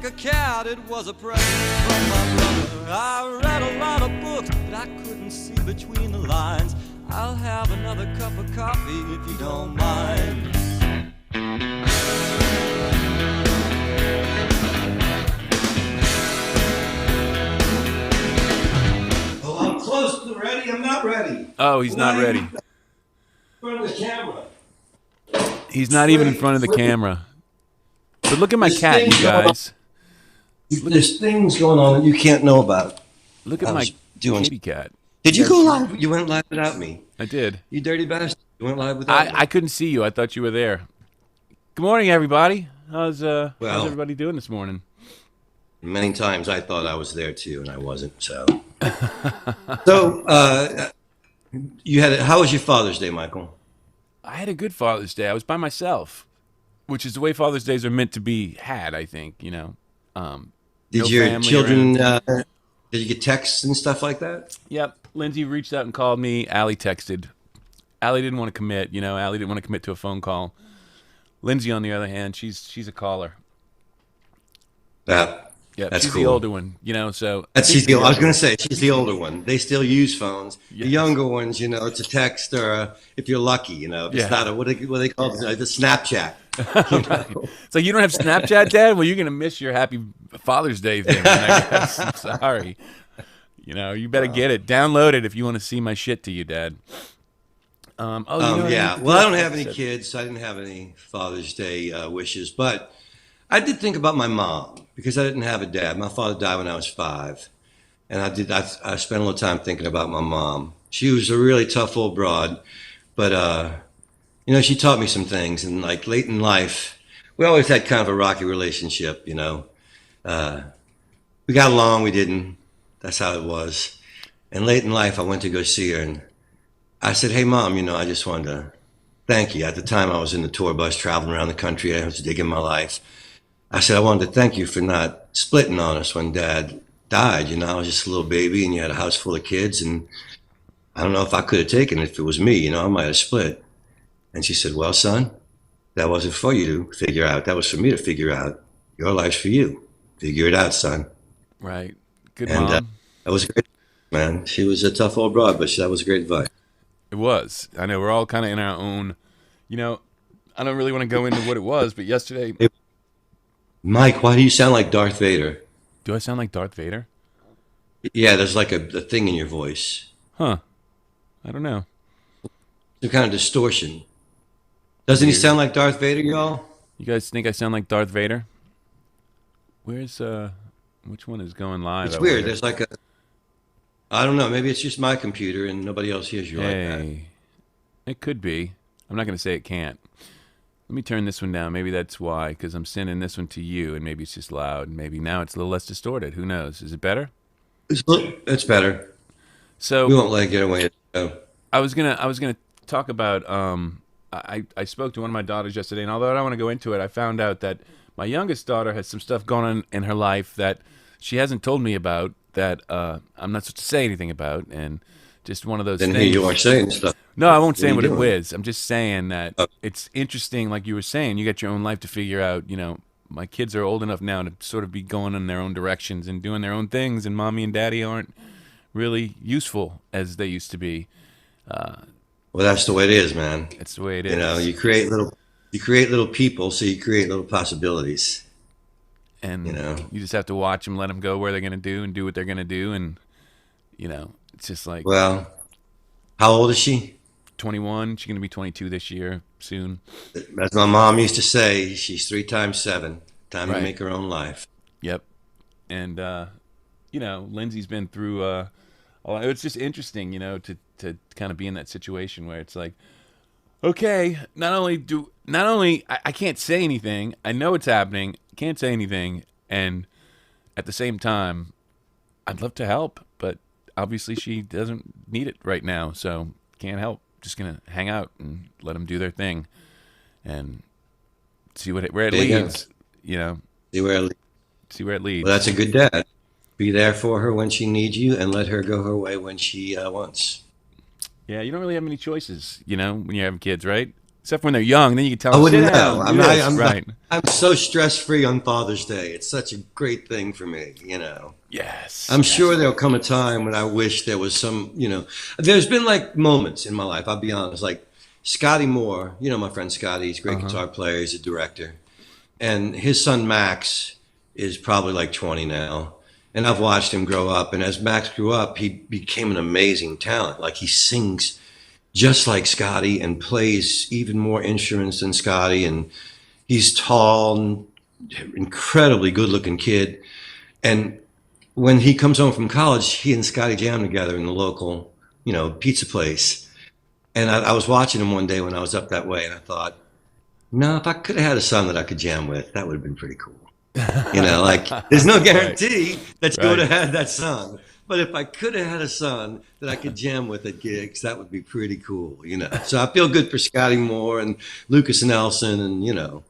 like a cat, it was a present from my brother. I read a lot of books, but I couldn't see between the lines. I'll have another cup of coffee if you don't mind. Oh, I'm close to ready. I'm not ready. Oh, he's not ready. In front of the camera. He's not even in front of the camera. But look at my cat, you guys. There's things going on that you can't know about. Look at my kitty cat. Did you go live? You went live without me. I did. You dirty bastard. You went live without me. I couldn't see you. I thought you were there. Good morning, everybody. How's everybody doing this morning? Many times I thought I was there too, and I wasn't. So, you had. How was your Father's Day, Michael? I had a good Father's Day. I was by myself, which is the way Father's Days are meant to be had. I think Did your children? Did you get texts and stuff like that? Yep. Lindsay reached out and called me. Allie texted. Allie didn't want to commit. Allie didn't want to commit to a phone call. Lindsay, on the other hand, she's a caller. Yeah, that's she's cool. The older one, So I was going to say she's the older one. They still use phones. Yes. The younger ones, it's a text or if you're lucky, if it's not what they call it, the Snapchat. So you don't have Snapchat, Dad? Well, you're going to miss your happy Father's Day thing, I guess. I'm sorry. You better get it. Download it if you want to see my shit to you, Dad. Yeah. Well, I don't have any kids, so I didn't have any Father's Day wishes, but I did think about my mom because I didn't have a dad. My father died when I was 5, and I spent a little time thinking about my mom. She was a really tough old broad, but she taught me some things. And like late in life, we always had kind of a rocky relationship. We got along, we didn't. That's how it was. And late in life, I went to go see her, and I said, "Hey, Mom, I just wanted to thank you." At the time, I was in the tour bus traveling around the country. I was digging my life. I said, "I wanted to thank you for not splitting on us when Dad died. I was just a little baby, and you had a house full of kids, and I don't know if I could have taken it if it was me. I might have split." And she said, "Well, son, that wasn't for you to figure out. That was for me to figure out. Your life's for you. Figure it out, son." Right. Good mom. That was great, man. She was a tough old broad, but that was great advice. It was. I know we're all kind of in our own, I don't really want to go into what it was, but yesterday. Hey, Mike, why do you sound like Darth Vader? Do I sound like Darth Vader? Yeah, there's like a thing in your voice. Huh. I don't know. Some kind of distortion. Doesn't he sound like Darth Vader, y'all? You guys think I sound like Darth Vader? Where's, which one is going live? It's weird. There's like I don't know. Maybe it's just my computer and nobody else hears you like that. It could be. I'm not going to say it can't. Let me turn this one down. Maybe that's why, because I'm sending this one to you, and maybe it's just loud. Maybe now it's a little less distorted. Who knows? Is it better? It's better. So we won't let it get away. I was gonna talk about. I spoke to one of my daughters yesterday, and although I don't want to go into it, I found out that my youngest daughter has some stuff going on in her life that she hasn't told me about, that I'm not supposed to say anything about, and just one of those things. Then you aren't saying stuff. No, I won't say what it was. I'm just saying that it's interesting, like you were saying, you got your own life to figure out. My kids are old enough now to sort of be going in their own directions and doing their own things, and mommy and daddy aren't really useful as they used to be. Well, that's the way it is, man. It's the way it is. You create little people, so you create little possibilities. And you just have to watch them, let them go where they're going to do and do what they're going to do, and it's just like. Well, how old is she? 21. She's going to be 22 this year soon. As my mom used to say, she's 3 times 7. Time to make her own life. Yep. And Lindsay's been through. It's just interesting, to kind of be in that situation where it's like, okay, not only I can't say anything. I know it's happening. Can't say anything, and at the same time, I'd love to help, but obviously she doesn't need it right now, so can't help. Just gonna hang out and let them do their thing, and see where it leads. See where it leads. Well, that's a good dad. Be there for her when she needs you, and let her go her way when she wants. Yeah, you don't really have many choices, when you're having kids, right? Except when they're young, then you can tell I them, wouldn't sit down, know. do this. Right. I'm so stress-free on Father's Day. It's such a great thing for me, you know. Yes. I'm sure there'll come a time when I wish there was some, you know, there's been like moments in my life, I'll be honest, like Scotty Moore, you know, my friend Scotty, he's a great guitar player, he's a director. And his son Max is probably like 20 now. And I've watched him grow up. And as Max grew up, he became an amazing talent. Like he sings just like Scotty and plays even more instruments than Scotty. And he's tall and incredibly good looking kid. And when he comes home from college, he and Scotty jam together in the local, you know, pizza place. And I was watching him one day when I was up that way, and I thought, no, if I could have had a son that I could jam with, that would have been pretty cool. You know, like there's no guarantee that you would have had that son. But if I could have had a son that I could jam with at gigs, that would be pretty cool, you know. So I feel good for Scotty Moore and Lucas Nelson, and you know,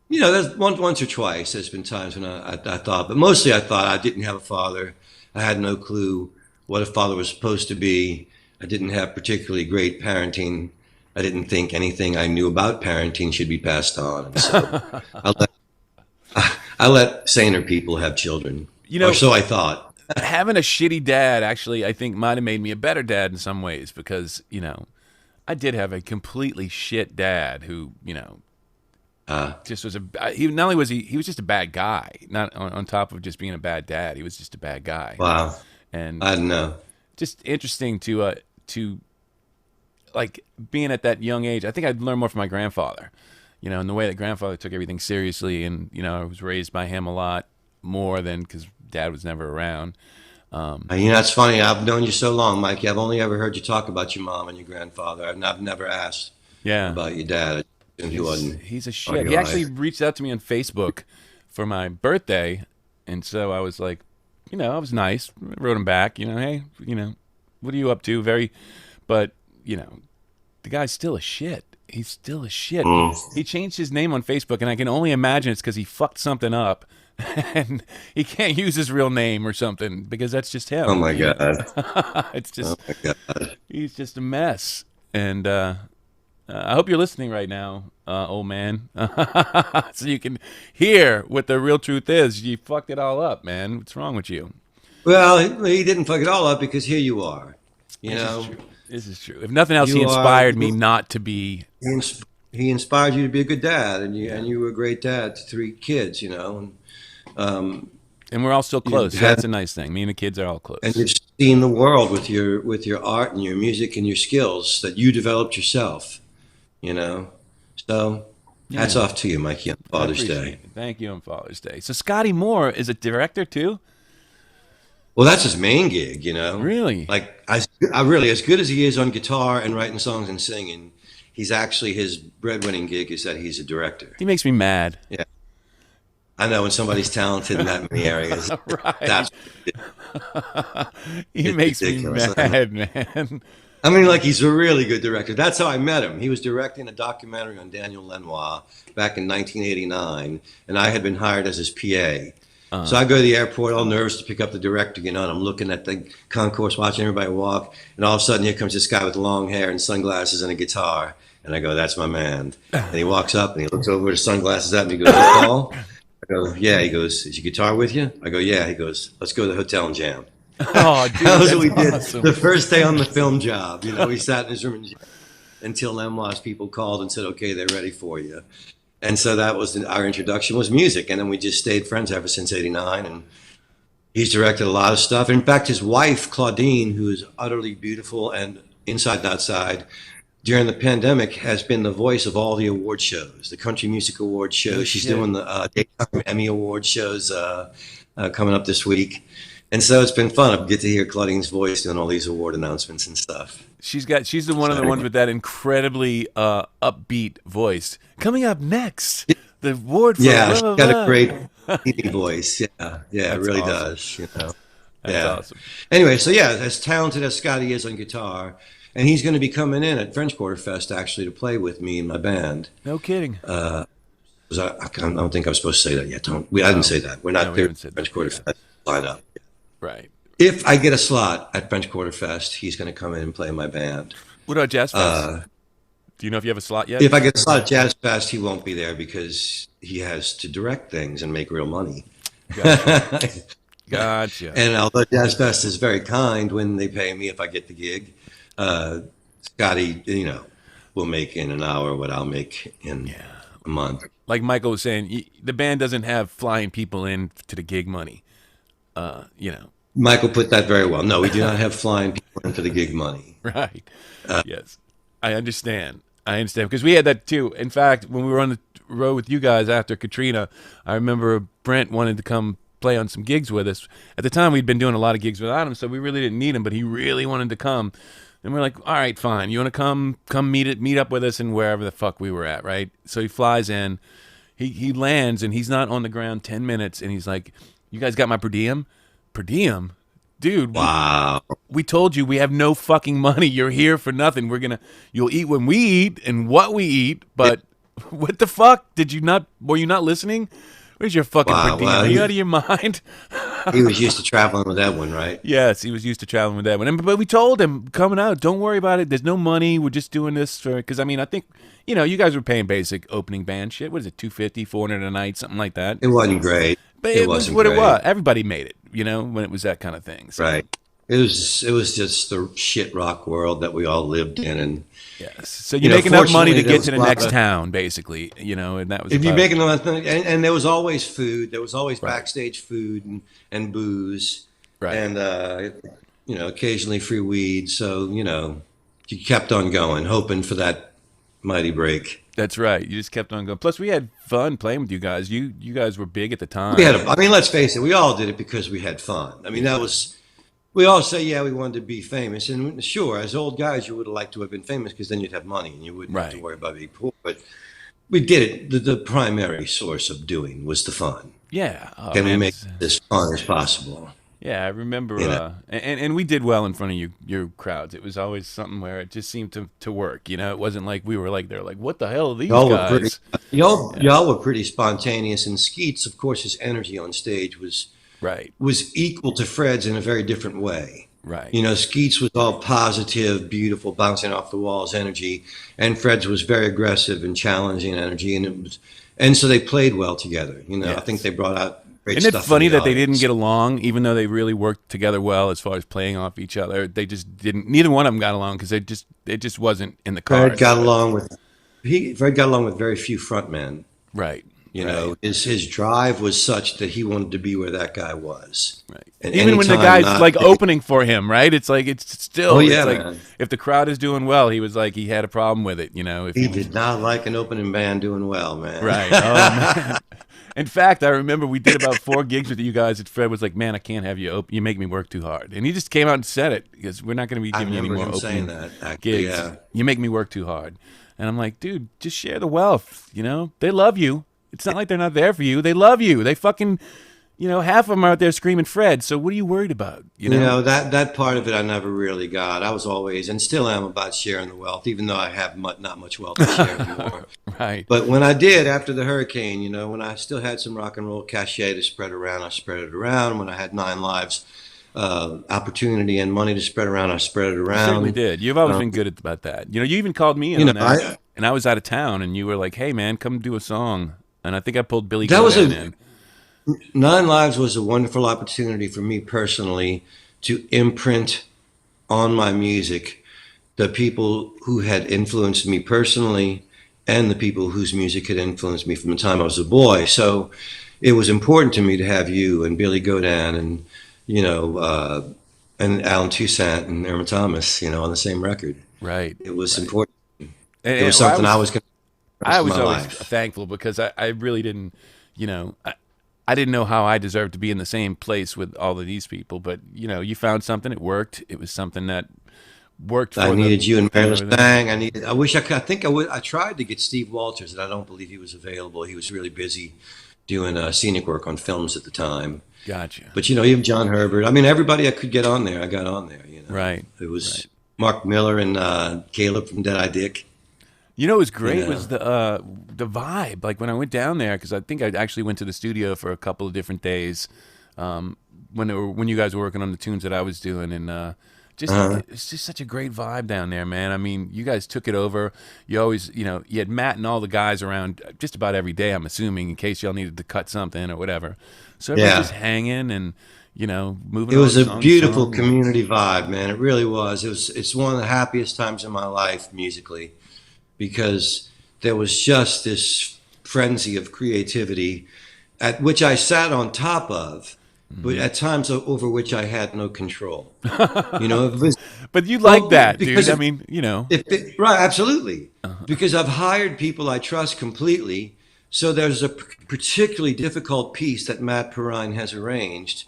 you know, there's once or twice there's been times when I thought, but mostly I thought I didn't have a father. I had no clue what a father was supposed to be. I didn't have particularly great parenting. I didn't think anything I knew about parenting should be passed on. And so I let saner people have children, you know, or so I thought. Having a shitty dad actually, I think, might have made me a better dad in some ways because, you know, I did have a completely shit dad who, you know, just was he not only was he was just a bad guy, not on top of just being a bad dad. He was just a bad guy. Wow. And I don't know. Just interesting to like being at that young age. I think I'd learned more from my grandfather, you know, and the way that grandfather took everything seriously, and you know, I was raised by him a lot more than because dad was never around. You know, it's funny. I've known you so long, Mikey. I've only ever heard you talk about your mom and your grandfather. I've never asked about your dad. He's a shit. He actually reached out to me on Facebook for my birthday, and so I was like, you know, I was nice. I wrote him back, you know, hey, you know, what are you up to? But you know, the guy's still a shit. He's still a shit. He changed his name on Facebook, and I can only imagine it's because he fucked something up, and he can't use his real name or something because that's just him. Oh my God! It's just, oh my God. He's just a mess, and I hope you're listening right now, old man, so you can hear what the real truth is. You fucked it all up, man. What's wrong with you? Well, he didn't fuck it all up because here you are. You know, this is true. If nothing else, he inspired me not to be. He inspired you to be a good dad, and you were a great dad to 3 kids. You know, and we're all still close. That's a nice thing. Me and the kids are all close. And you've seen the world with your art and your music and your skills that you developed yourself. You know, so hats off to you, Mikey, on Father's Day. Thank you on Father's Day. So Scotty Moore is a director too? Well, that's his main gig, you know. Really? Like I really, as good as he is on guitar and writing songs and singing, he's actually, his breadwinning gig is that he's a director. He makes me mad. Yeah. I know when somebody's talented in that many areas. Right. That's he makes ridiculous. Me mad, man. I mean, like, he's a really good director. That's how I met him. He was directing a documentary on Daniel Lanois back in 1989, and I had been hired as his PA. So I go to the airport all nervous to pick up the director, you know, and I'm looking at the concourse, watching everybody walk, and all of a sudden here comes this guy with long hair and sunglasses and a guitar, and I go, that's my man. And he walks up, and he looks over his sunglasses at me, he goes, Paul? I go, yeah. He goes, is your guitar with you? I go, yeah. He goes, let's go to the hotel and jam. Oh, dude, that was what we did awesome. the first day on the film job. You know, we sat in his room until Lanois people called and said, okay, they're ready for you. And so that was our introduction was music. And then we just stayed friends ever since 89. And he's directed a lot of stuff. In fact, his wife, Claudine, who is utterly beautiful and inside and outside, during the pandemic has been the voice of all the award shows, the Country Music Award shows. She's doing the Daytime Emmy Award shows coming up this week. And so it's been fun. I get to hear Claudine's voice doing all these award announcements and stuff. She's the one of the ones with that incredibly upbeat voice. Coming up next, the award for she's got a great TV voice. Yeah, it really awesome. Does. You know, that's awesome. Anyway, so as talented as Scotty is on guitar, and he's going to be coming in at French Quarter Fest actually to play with me and my band. No kidding. I don't think I was supposed to say that yet. I didn't say that. We're not there at French Quarter Fest. Line up. Right. If I get a slot at French Quarter Fest, he's going to come in and play in my band. What about Jazz Fest? Do you know if you have a slot yet? If I get a slot at Jazz Fest, he won't be there because he has to direct things and make real money. Gotcha. Gotcha. And although Jazz Fest is very kind when they pay me if I get the gig, Scotty, will make in an hour what I'll make in a month. Like Michael was saying, the band doesn't have flying people in to the gig money. Michael put that very well. No, we do not have flying people in for the gig money. Right. Yes. I understand. Because we had that too. In fact, when we were on the road with you guys after Katrina, I remember Brent wanted to come play on some gigs with us. At the time, we'd been doing a lot of gigs without him, so we really didn't need him, but he really wanted to come. And we're like, all right, fine. You want to come meet up with us in wherever the fuck we were at, right? So he flies in. He lands, and he's not on the ground 10 minutes, and he's like, you guys got my per diem? Per diem? Dude, wow. We told you we have no fucking money. You're here for nothing. You'll eat when we eat and what we eat, but what the fuck? Were you not listening? Where's your fucking per diem? Are you out of your mind? He was used to traveling with Edwin, right? Yes, he was used to traveling with Edwin. But we told him, coming out, don't worry about it. There's no money. We're just doing this because, I think, you guys were paying basic opening band shit. What is it, $250, $400 a night, something like that? It wasn't great. But it was what it was. Everybody made it, when it was that kind of thing. So. Right. It was just the shit rock world that we all lived in, and yes. So you make enough money to get to the next town, basically, and that was. If you make enough, and there was always food, there was always right. backstage food and booze, right? And occasionally free weed. So you kept on going, hoping for that mighty break. That's right. You just kept on going. Plus, we had fun playing with you guys. You guys were big at the time. Let's face it, we all did it because we had fun. That was. We all say, we wanted to be famous. And sure, as old guys, you would have liked to have been famous because then you'd have money and you wouldn't have to worry about being poor. But we did it. The primary source of doing was the fun. Yeah. Can we make it as fun as possible? Yeah, I remember. And we did well in front of your crowds. It was always something where it just seemed to work. It wasn't like we were like, they're like, what the hell are these guys? Y'all were pretty spontaneous. And Skeets, of course, his energy on stage was equal to Fred's in a very different way. Right. Skeets was all positive, beautiful, bouncing off the walls energy, and Fred's was very aggressive and challenging energy, and so they played well together. Yes. I think they brought out great stuff. Isn't it funny that they didn't get along, even though they really worked together well as far as playing off each other? They just didn't. Neither one of them got along because it just wasn't in the cards. Fred got along with very few frontmen. Right. His drive was such that he wanted to be where that guy was. Right. And even when the guy's opening for him, right? It's like it's still. Man. If the crowd is doing well, he was like he had a problem with it. If he did not like an opening band doing well, man. Right. Man. In fact, I remember we did about 4 gigs with you guys, and Fred was like, "Man, I can't have you open. You make me work too hard." And he just came out and said it because we're not going to be giving you any more opening gigs. Yeah. You make me work too hard. And I'm like, dude, just share the wealth. They love you. It's not like they're not there for you. They love you. They fucking, half of them are out there screaming Fred. So what are you worried about? That part of it I never really got. I was always and still am about sharing the wealth, even though I have not much wealth to share anymore. Right. But when I did after the hurricane, when I still had some rock and roll cachet to spread around, I spread it around. When I had 9 lives, opportunity and money to spread around, I spread it around. You certainly did. You've always been good about that. You even called me in on that. And I was out of town, and you were like, "Hey, man, come do a song." And I think I pulled Billy Goodman in. 9 Lives was a wonderful opportunity for me personally to imprint on my music the people who had influenced me personally and the people whose music had influenced me from the time I was a boy. So it was important to me to have you and Billy Godin and, and Alan Toussaint and Irma Thomas, on the same record. Right. It was important. It was something I was going to. I was always thankful because I really didn't, I didn't know how I deserved to be in the same place with all of these people. But, you found something. It worked. It was something that worked for I needed you and Marilyn Stang. I tried to get Steve Walters, and I don't believe he was available. He was really busy doing scenic work on films at the time. Gotcha. But, even John Herbert. Everybody I could get on there, I got on there. Right. It was Mark Miller and Caleb from Dead Eye Dick. What was great was the vibe. Like when I went down there, because I think I actually went to the studio for a couple of different days when you guys were working on the tunes that I was doing, and Just it's just such a great vibe down there, man. I mean, you guys took it over. You always, you had Matt and all the guys around just about every day, I'm assuming, in case y'all needed to cut something or whatever. So everybody just hanging and moving. It was a song to beautiful song. community vibe, man. It really was. It's one of the happiest times in my life musically, because there was just this frenzy of creativity at which I sat on top of, but at times over which I had no control. It was, But you like that, because dude. I if- mean, right, absolutely. Because I've hired people I trust completely. So there's a particularly difficult piece that Matt Perrine has arranged.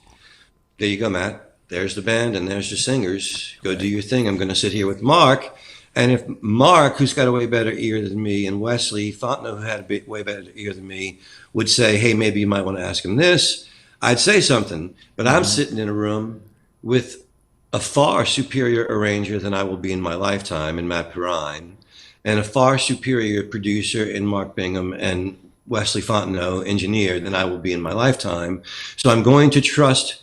There you go, Matt. There's the band and there's the singers. Go do your thing. I'm going to sit here with Mark. And if Mark, who's got a way better ear than me, and Wesley Fontenot, who had a way better ear than me, would say, hey, maybe you might want to ask him this, I'd say something. But I'm sitting in a room with a far superior arranger than I will be in my lifetime in Matt Perrine, and a far superior producer in Mark Bingham and Wesley Fontenot, engineer, than I will be in my lifetime. So I'm going to trust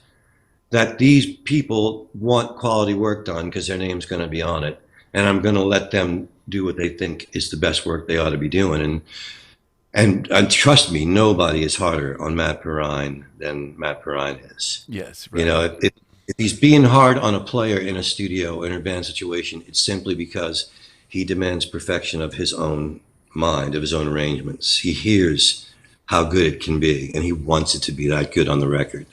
that these people want quality work done because their name's going to be on it. And I'm going to let them do what they think is the best work they ought to be doing. And trust me, nobody is harder on Matt Perrine than Matt Perrine is. yes, right. If he's being hard on a player in a studio in a band situation, it's simply because he demands perfection of his own mind, of his own arrangements. He hears how good it can be, and he wants it to be that good on the record.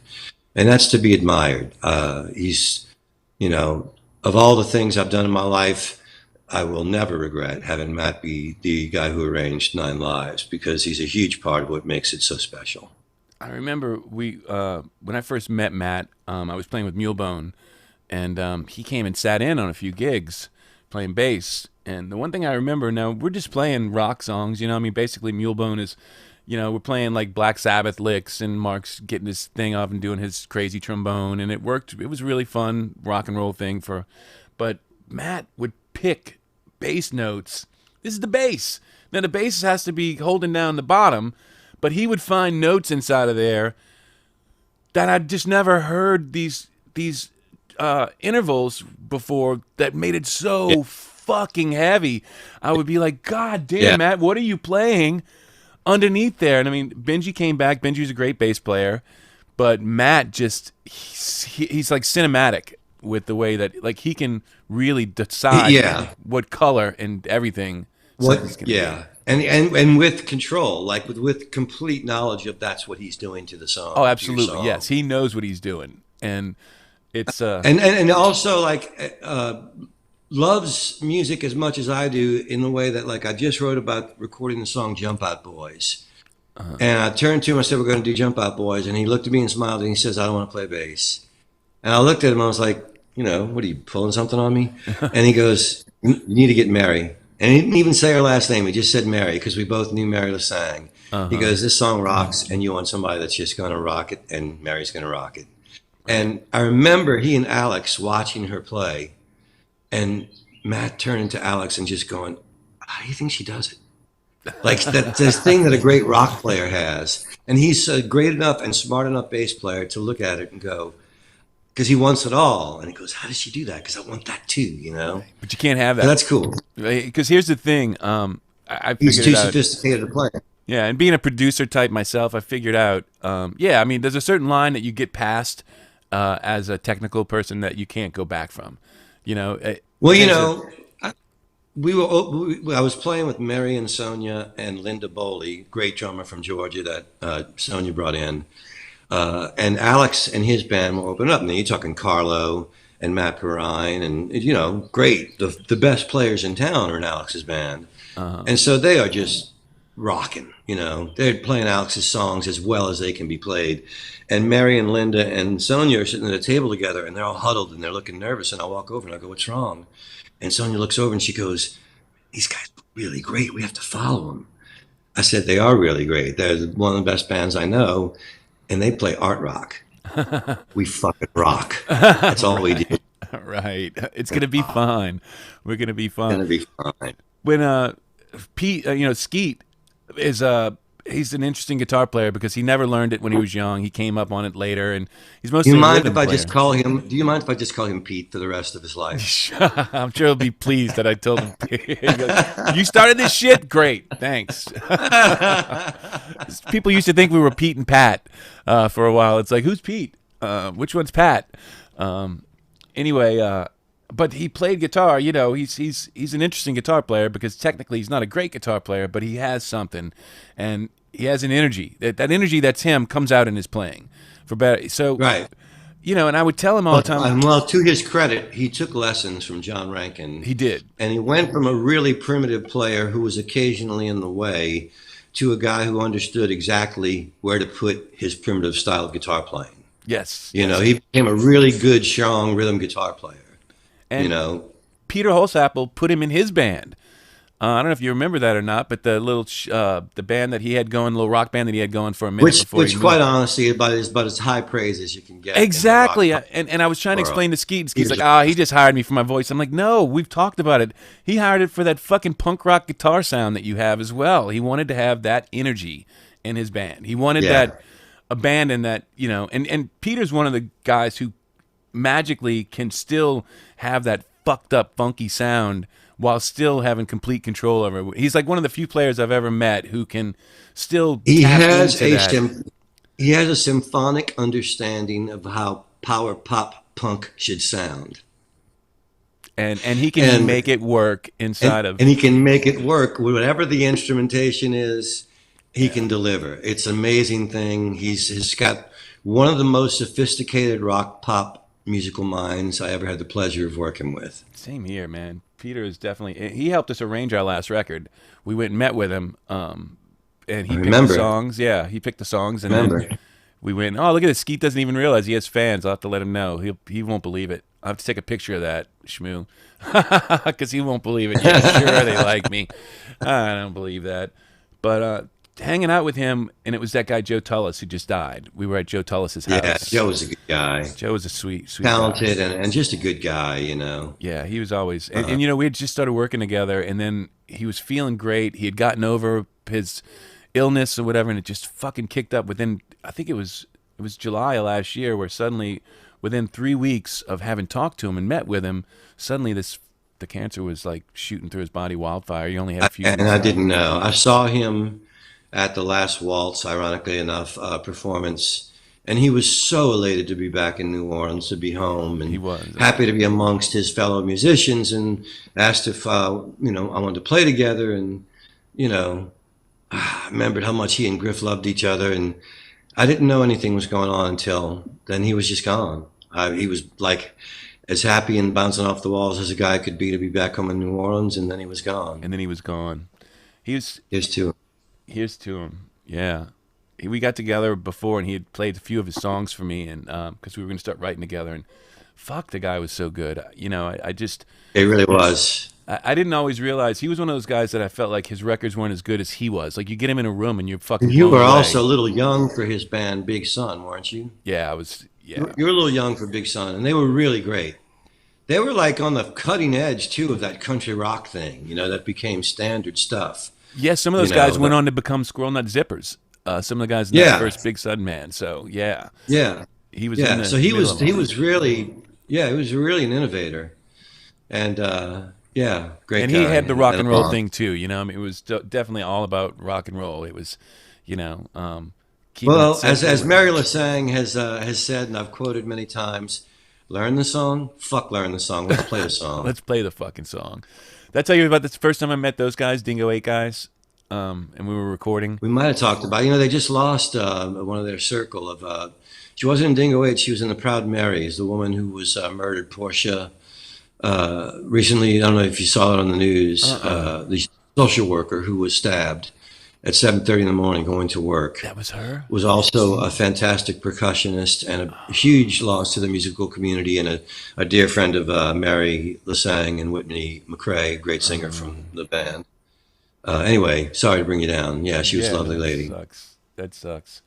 And that's to be admired. He's, of all the things I've done in my life, I will never regret having Matt be the guy who arranged Nine Lives, because he's a huge part of what makes it so special. I remember when I first met Matt, I was playing with Mulebone, and he came and sat in on a few gigs playing bass. And the one thing I remember, now we're just playing rock songs, basically Mulebone is, we're playing like Black Sabbath licks, and Mark's getting his thing off and doing his crazy trombone, and it worked. It was a really fun rock and roll thing but Matt would pick bass notes. This is the bass. Now the bass has to be holding down the bottom, but he would find notes inside of there that I'd just never heard these intervals before that made it so fucking heavy. I would be like, God damn, Matt, what are you playing underneath there? And I mean, Benji came back. Benji's a great bass player, but Matt just he's like cinematic with the way that like he can really decide what color and everything. And with control, like with complete knowledge of that's what he's doing to the song. Oh, absolutely, yes, he knows what he's doing, and it's and also like loves music as much as I do, in the way that, like, I just wrote about recording the song Jump Out Boys. And I turned to him, I said, we're going to do Jump Out Boys. And he looked at me and smiled, and he says, I don't want to play bass. And I looked at him, I was like, what are you, pulling something on me? And he goes, you need to get Mary. And he didn't even say her last name. He just said Mary, because we both knew Mary LaSang. He goes, this song rocks, and you want somebody that's just going to rock it, and Mary's going to rock it. And I remember he and Alex watching her play, and Matt turning to Alex and just going, how do you think she does it? Like that this thing that a great rock player has. And he's a great enough and smart enough bass player to look at it and go, because he wants it all. And he goes, how does she do that? Because I want that too, But you can't have that. And that's cool. Because here's the thing. I He's figured too it out. sophisticated to play. Yeah, and being a producer type myself, I figured out, I mean, there's a certain line that you get past as a technical person that you can't go back from. I was playing with Mary and Sonia and Linda Boley, great drummer from Georgia that Sonia brought in. And Alex and his band were opening up. Now you're talking Carlo and Matt Perrine and, great. The best players in town are in Alex's band. And so they are just rocking, They're playing Alex's songs as well as they can be played. And Mary and Linda and Sonia are sitting at a table together, and they're all huddled and they're looking nervous. And I walk over and I go, what's wrong? And Sonia looks over and she goes, these guys are really great. We have to follow them. I said, they are really great. They're one of the best bands I know. And they play art rock. We fucking rock. That's all we do. Right. It's going to be fine. We're going to be fine. It's going to be fine. When Pete, Skeet is he's an interesting guitar player because he never learned it when he was young. He came up on it later, and he's Do mostly you a mind rhythm if I player. just call him? Do you mind if I just call him Pete for the rest of his life? I'm sure he'll be pleased that I told him. He goes, you started this shit? Great, thanks. People used to think we were Pete and Pat for a while. It's like, who's Pete? Which one's Pat? Anyway, but he played guitar. You know, he's an interesting guitar player because technically he's not a great guitar player, but he has something, and he has an energy. That energy that's him comes out in his playing. For better, so Right. you know, and I would tell him all the time. Well, to his credit, he took lessons from John Rankin. He did. And he went from a really primitive player who was occasionally in the way to a guy who understood exactly where to put his primitive style of guitar playing. Yes. You know, he became a really good, strong rhythm guitar player. And you know, Peter Holsapple put him in his band. I don't know if you remember that or not, but the little the band that he had going, the little rock band that he had going for a minute before which he moved. quite honestly, about as high praise as you can get. Exactly. in the rock And I was trying to world. explain to Skeet, and Skeet's like, he just hired me for my voice. I'm like, no, we've talked about it. He hired it for that fucking punk rock guitar sound that you have as well. He wanted to have that energy in his band. He wanted that abandon that, you know, and Peter's one of the guys who magically can still have that fucked up funky sound while still having complete control over it. He's like one of the few players I've ever met who can still He tap has into a that. he has a symphonic understanding of how power pop punk should sound. And he can make it work inside of And he can make it work. Whatever the instrumentation is, he can deliver. It's an amazing thing. He's got one of the most sophisticated rock pop musical minds I ever had the pleasure of working with. Same here, man. Peter is definitely. He helped us arrange our last record. We went and met with him, and he picked the songs. Yeah, he picked the songs, and then we went. Oh, look at this! Skeet doesn't even realize he has fans. I'll have to let him know. He won't believe it. I'll have to take a picture of that, Shmoo, because he won't believe it. Yeah, sure, they like me. I don't believe that, but hanging out with him, and it was that guy Joe Tullis who just died. We were at Joe Tullis's house. Yeah, Joe was a good guy. Joe was a sweet Talented guy. and just a good guy, you know. Yeah, he was always, and you know, we had just started working together, and then he was feeling great. He had gotten over his illness or whatever, and it just fucking kicked up within. I think it was July of last year, where suddenly, within 3 weeks of having talked to him and met with him, suddenly the cancer was like shooting through his body wildfire. He only had a few. And I didn't know. I saw him at the last Waltz, ironically enough, performance. And he was so elated to be back in New Orleans, to be home, and he was happy to be amongst his fellow musicians, and asked if I wanted to play together. And I remembered how much he and Griff loved each other, and I didn't know anything was going on until then. He was just gone. He was like as happy and bouncing off the walls as a guy could be to be back home in New Orleans, and then he was gone. And then he was gone. Here's to him. Yeah. We got together before, and he had played a few of his songs for me, and because we were going to start writing together. And fuck, the guy was so good. You know, I just. It really was. I didn't always realize he was one of those guys that I felt like his records weren't as good as he was. Like you get him in a room and you're fucking. You were blown away. also a little young for his band Big Sun, weren't you? Yeah, I was. Yeah, you were a little young for Big Sun, and they were really great. They were like on the cutting edge too of that country rock thing, that became standard stuff. Yeah, some of those guys went on to become Squirrel Nut Zippers. Some of the guys in that first Big Sun man. So yeah, he was. Yeah, in the so he was really an innovator, and great. And guy. he had the rock and roll thing too. I mean, it was definitely all about rock and roll. It was, well, as Mary LeSang has said, and I've quoted many times, learn the song, learn the song. Let's play the song. Let's play the fucking song. Did I tell you about this first time I met those guys, Dingo 8 guys? And we were recording. We might have talked about. They just lost one of their circle of. She wasn't in Dingo 8. She was in the Proud Marys, the woman who was murdered, Portia. Recently, I don't know if you saw it on the news. The social worker who was stabbed at 7:30 in the morning going to work. That was her. Was also a fantastic percussionist and a huge loss to the musical community, and a dear friend of Mary LeSang and Whitney McCrae, great singer from the band. Anyway, sorry to bring you down. Yeah, she was a lovely lady. That sucks.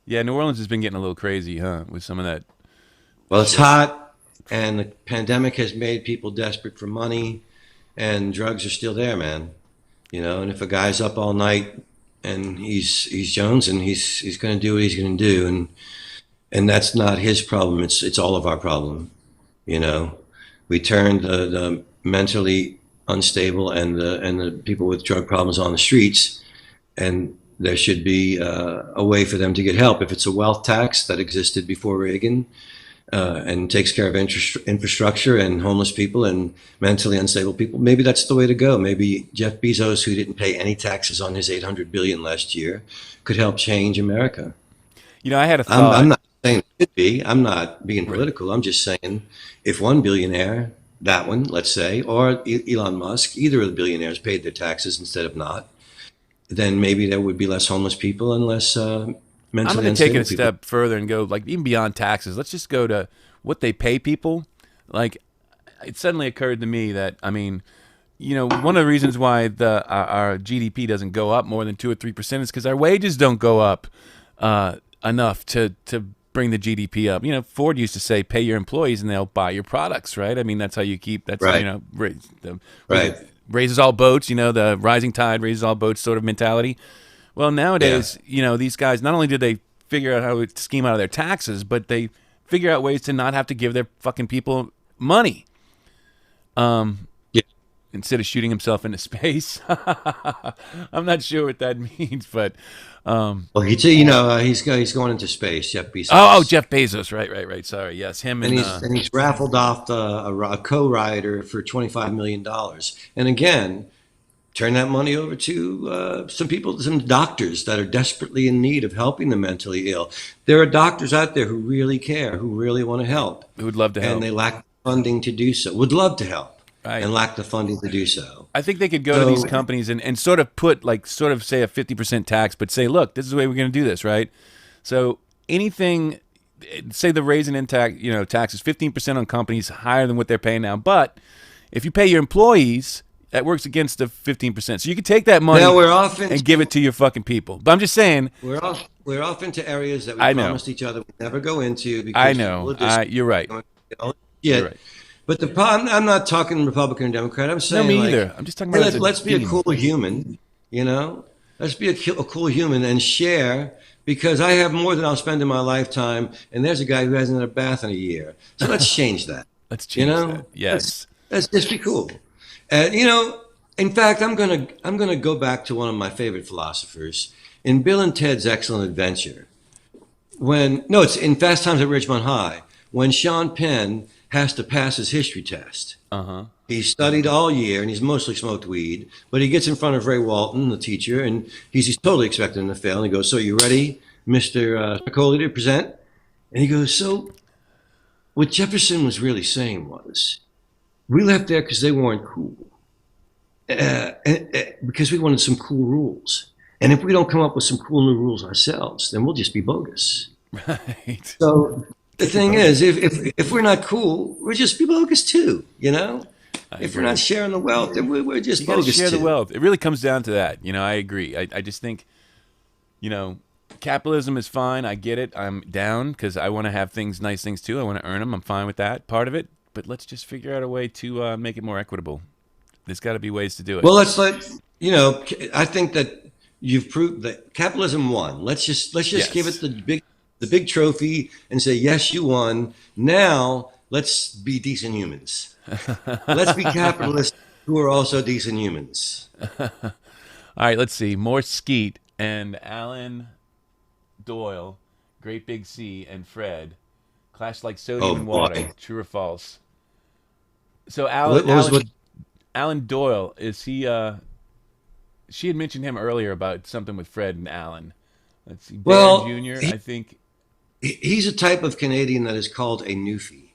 Yeah, New Orleans has been getting a little crazy, huh? With some of that. Well, it's hot, and the pandemic has made people desperate for money, and drugs are still there, man. And if a guy's up all night and he's Jones, and he's going to do what he's going to do, and that's not his problem. It's all of our problem. You know, we turned the mentally unstable and the people with drug problems on the streets, and there should be a way for them to get help. If it's a wealth tax that existed before Reagan, and takes care of infrastructure and homeless people and mentally unstable people, maybe that's the way to go. Maybe Jeff Bezos, who didn't pay any taxes on his 800 billion last year, could help change America. You know, I had a I'm thought. not saying it could be. I'm not being political. I'm just saying if one billionaire, that one, let's say, or Elon Musk, either of the billionaires paid their taxes instead of not, then maybe there would be less homeless people and less I'm mentally going to take it unstable a people. step further and go like even beyond taxes. Let's just go to what they pay people. Like it suddenly occurred to me that I mean, you know, one of the reasons why our GDP doesn't go up more than 2 or 3% is because our wages don't go up enough to bring the GDP up. You know, Ford used to say, "Pay your employees and they'll buy your products." Right? I mean, that's how you keep. That's Right. you know, Right. raises all boats. You know, the rising tide raises all boats sort of mentality. Well, Yeah. nowadays, you know, these guys not only did they figure out how to scheme out of their taxes, but they figure out ways to not have to give their fucking people money. Yeah. Instead of shooting himself into space. I'm not sure what that means, but Well, he's going into space, Jeff oh, Bezos, Jeff Bezos, right. Sorry, yes, him and and he's raffled off a co-rider for $25 million. And again, turn that money over to some people, some doctors that are desperately in need of helping the mentally ill. There are doctors out there who really care, who really want to help, who would love to and help. they lack funding to do so. Would love to help, Right. and lack the funding to do so. I think they could go to So these companies and sort of put like sort of say a 50% tax, but say, look, this is the way we're going to do this, right? So anything, say the raising in tax, you know, taxes 15% on companies higher than what they're paying now. But if you pay your employees, that works against the 15%. So you could take that money now we're off into and give it to your fucking people. But I'm just saying, we're off into areas that we I know, promised each other we'd never go into I because people know, are just you're right, you're yeah. right. But I'm not talking Republican or Democrat. I'm No, saying me like, either. I'm just talking hey, about as let's a be a theme. cool human, you know. Let's be a cool human and share because I have more than I'll spend in my lifetime, and there's a guy who hasn't had a bath in a year. So let's change that. Let's You change that. know, Yes. let's just be cool. You know, in fact, I'm gonna go back to one of my favorite philosophers in Bill and Ted's Excellent Adventure. When no, it's in Fast Times at Ridgemont High. When Sean Penn has to pass his history test, Uh-huh. he's studied all year and he's mostly smoked weed, but he gets in front of Ray Walton, the teacher, and he's totally expecting him to fail. And he goes, "So you ready, Mr. Spicoli, to present?" And he goes, "So what Jefferson was really saying was, we left there because they weren't cool, because we wanted some cool rules. And if we don't come up with some cool new rules ourselves, then we'll just be bogus." Right. So the thing is, if we're not cool, we're just be bogus too, you know? I If we're agree. not sharing the wealth, then we're just You got to bogus share the too. wealth. It really comes down to that. You know, I agree. I just think, you know, capitalism is fine. I get it. I'm down because I want to have things, nice things too. I want to earn them. I'm fine with that part of it. But let's just figure out a way to make it more equitable. There's got to be ways to do it. Well, I think that you've proved that capitalism won. Let's just give it Yes. the big trophy and say, yes, you won. Now let's be decent humans. Let's be capitalists who are also decent humans. All right, let's see. More Skeet and Alan Doyle, Great Big Sea, and Fred clash like Oh sodium and water. boy. True or false? So What? Alan Doyle is he? She had mentioned him earlier about something with Fred and Alan. Let's see, Bear Well, Jr. I think. he's a type of Canadian that is called a Newfie,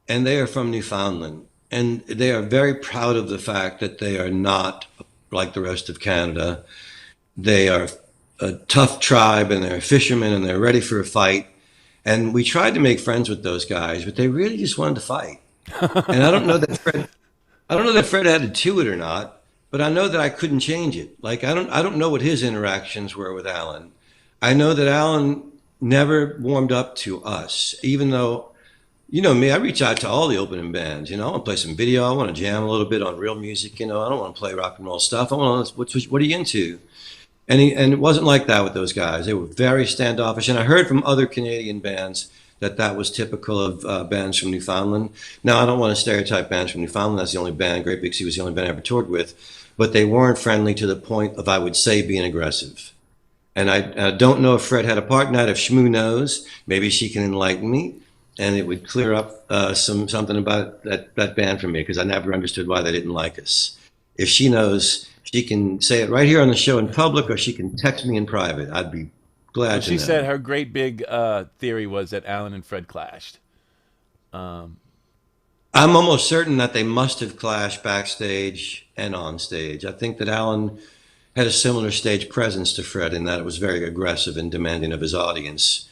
and they are from Newfoundland, and they are very proud of the fact that they are not like the rest of Canada. They are a tough tribe, and they're fishermen, and they're ready for a fight. And we tried to make friends with those guys, but they really just wanted to fight. And I don't know that Fred added to it or not, but I know that I couldn't change it. Like I don't know what his interactions were with Alan. I know that Alan never warmed up to us, even though, you know me, I reach out to all the opening bands. I want to play some video. I want to jam a little bit on real music. I don't want to play rock and roll stuff. What are you into? And it wasn't like that with those guys. They were very standoffish. And I heard from other Canadian bands that that was typical of bands from Newfoundland. Now, I don't want to stereotype bands from Newfoundland. That's the only band. Great Big Sea was the only band I ever toured with. But they weren't friendly to the point of, I would say, being aggressive. And I don't know if Fred had a part in that. If Shmoo knows, maybe she can enlighten me, and it would clear up something about that band for me, because I never understood why they didn't like us. If she knows, she can say it right here on the show in public, or she can text me in private. I'd be Well, glad to she said know. her great big theory was that Alan and Fred clashed. I'm almost certain that they must have clashed backstage and on stage. I think that Alan had a similar stage presence to Fred in that it was very aggressive and demanding of his audience.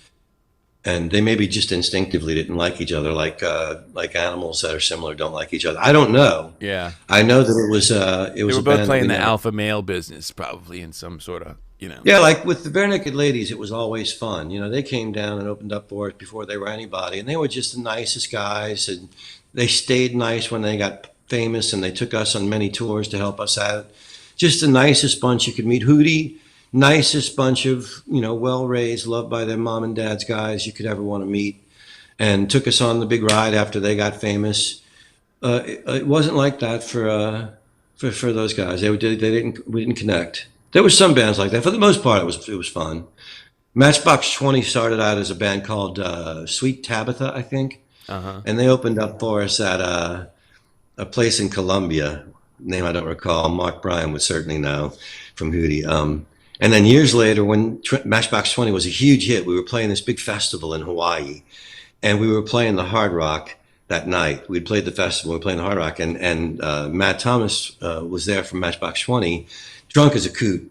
And they maybe just instinctively didn't like each other, like animals that are similar don't like each other. I don't know. Yeah, I know that it they was were a both band that playing we the never. alpha male business, probably in some sort of, you know. Yeah, like with the Bare Naked Ladies, it was always fun. They came down and opened up for us before they were anybody, and they were just the nicest guys. And they stayed nice when they got famous, and they took us on many tours to help us out. Just the nicest bunch you could meet. Hootie, nicest bunch of well raised, loved by their mom and dad's guys you could ever want to meet, and took us on the big ride after they got famous. It wasn't like that for those guys. They didn't we didn't connect. There were some bands like that. For the most part, it was fun. Matchbox 20 started out as a band called Sweet Tabitha, I think, Uh huh. and they opened up for us at a place in Columbia. Name I don't recall. Mark Bryan would certainly know from Hootie. And then years later, when Matchbox 20 was a huge hit, we were playing this big festival in Hawaii, and we were playing the Hard Rock that night. We'd played the festival, we were playing the Hard Rock, and Matt Thomas was there from Matchbox 20, drunk as a coot,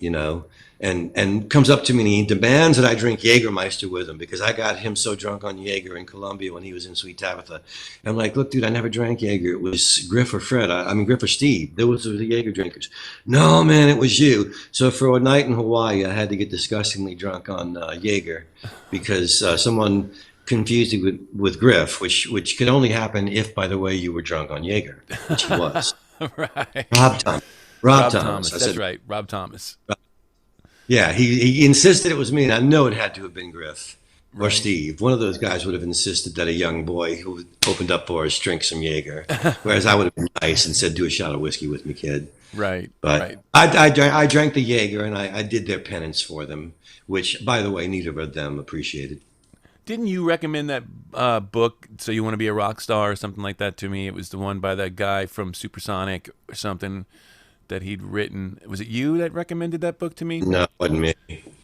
and comes up to me and he demands that I drink Jägermeister with him because I got him so drunk on Jaeger in Colombia when he was in Sweet Tabitha. I'm like, look, dude, I never drank Jaeger. It was Griff or Fred. I mean, Griff or Steve. Those were the Jaeger drinkers. No, man, it was you. So for a night in Hawaii, I had to get disgustingly drunk on Jaeger because someone confused it with Griff, which could only happen if, by the way, you were drunk on Jaeger, which he was. Right. Rob Thomas. Rob Rob Thomas. Thomas. I That's said, right. Rob Thomas. yeah, he insisted it was me, and I know it had to have been Griff or Right. Steve. One of those guys would have insisted that a young boy who opened up for us drink some Jaeger, whereas I would have been nice and said, "Do a shot of whiskey with me, kid." Right. But Right. I drank the Jaeger, and I did their penance for them, which, by the way, neither of them appreciated. Didn't you recommend that book, So You Want to Be a Rock Star or something like that to me? It was the one by that guy from Supersonic or something that he'd written. Was it you that recommended that book to me? No, wasn't me.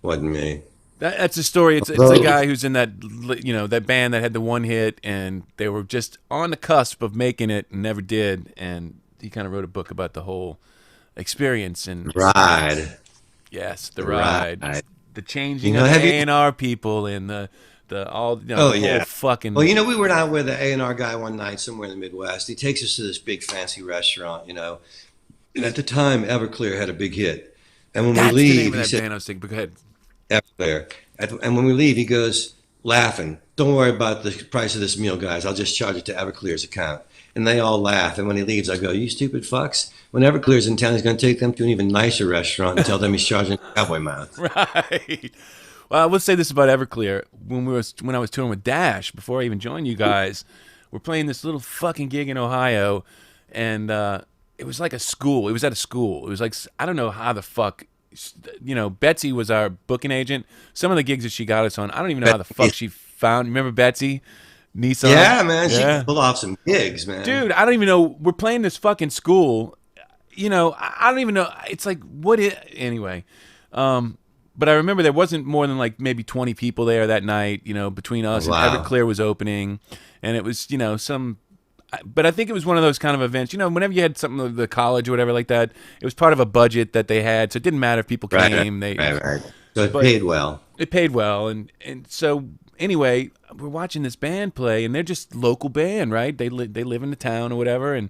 Wasn't me. That's a story. It's a Although, guy who's in that that band that had the one hit, and they were just on the cusp of making it and never did. And he kind of wrote a book about the whole experience and ride, yes, the ride, ride. the changing of the Have you? A&R people and the all Oh the whole yeah. fucking Well, we were out with the A&R guy one night somewhere in the Midwest. He takes us to this big fancy restaurant, and at the time, Everclear had a big hit. And when we that's the name leave, of he that said, band I was thinking. But go ahead. Everclear. And when we leave, he goes, laughing, don't worry about the price of this meal, guys. I'll just charge it to Everclear's account. And they all laugh. And when he leaves, I go, you stupid fucks. When Everclear's in town, he's going to take them to an even nicer restaurant and tell them he's charging cowboy mouth. Right. Well, I will say this about Everclear. When I was touring with Dash, before I even joined you guys, we're playing this little fucking gig in Ohio, and it was like a school. It was at a school. It was like I don't know how the fuck. Betsy was our booking agent. Some of the gigs that she got us on, I don't even know how the fuck she found. Remember Betsy? Nissan? Yeah, man. She can Yeah. pull off some gigs, man. Dude, I don't even know. We're playing this fucking school. I don't even know. It's like, what is. Anyway. But I remember there wasn't more than like maybe 20 people there that night, between us and Wow. Everclear was opening. And it was, but I think it was one of those kind of events, whenever you had something like the college or whatever like that, it was part of a budget that they had. So it didn't matter if people Right, came. right. So it But paid well. it paid well. And so anyway, we're watching this band play and they're just local band, right? They live in the town or whatever. And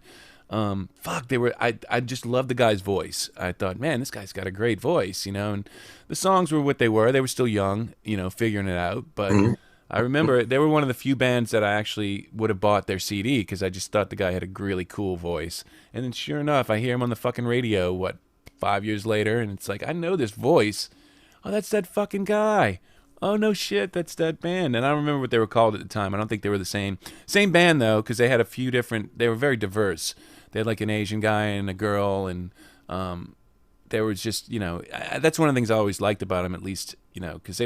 fuck, I just loved the guy's voice. I thought, man, this guy's got a great voice, and the songs were what they were. They were still young, figuring it out. But I remember they were one of the few bands that I actually would have bought their CD because I just thought the guy had a really cool voice. And then sure enough, I hear him on the fucking radio, 5 years later, and it's like, I know this voice. Oh, that's that fucking guy. Oh, no shit, that's that band. And I don't remember what they were called at the time. I don't think they were the same band, though, because they had a few different, they were very diverse. They had like an Asian guy and a girl, and there was just, that's one of the things I always liked about them, at least, because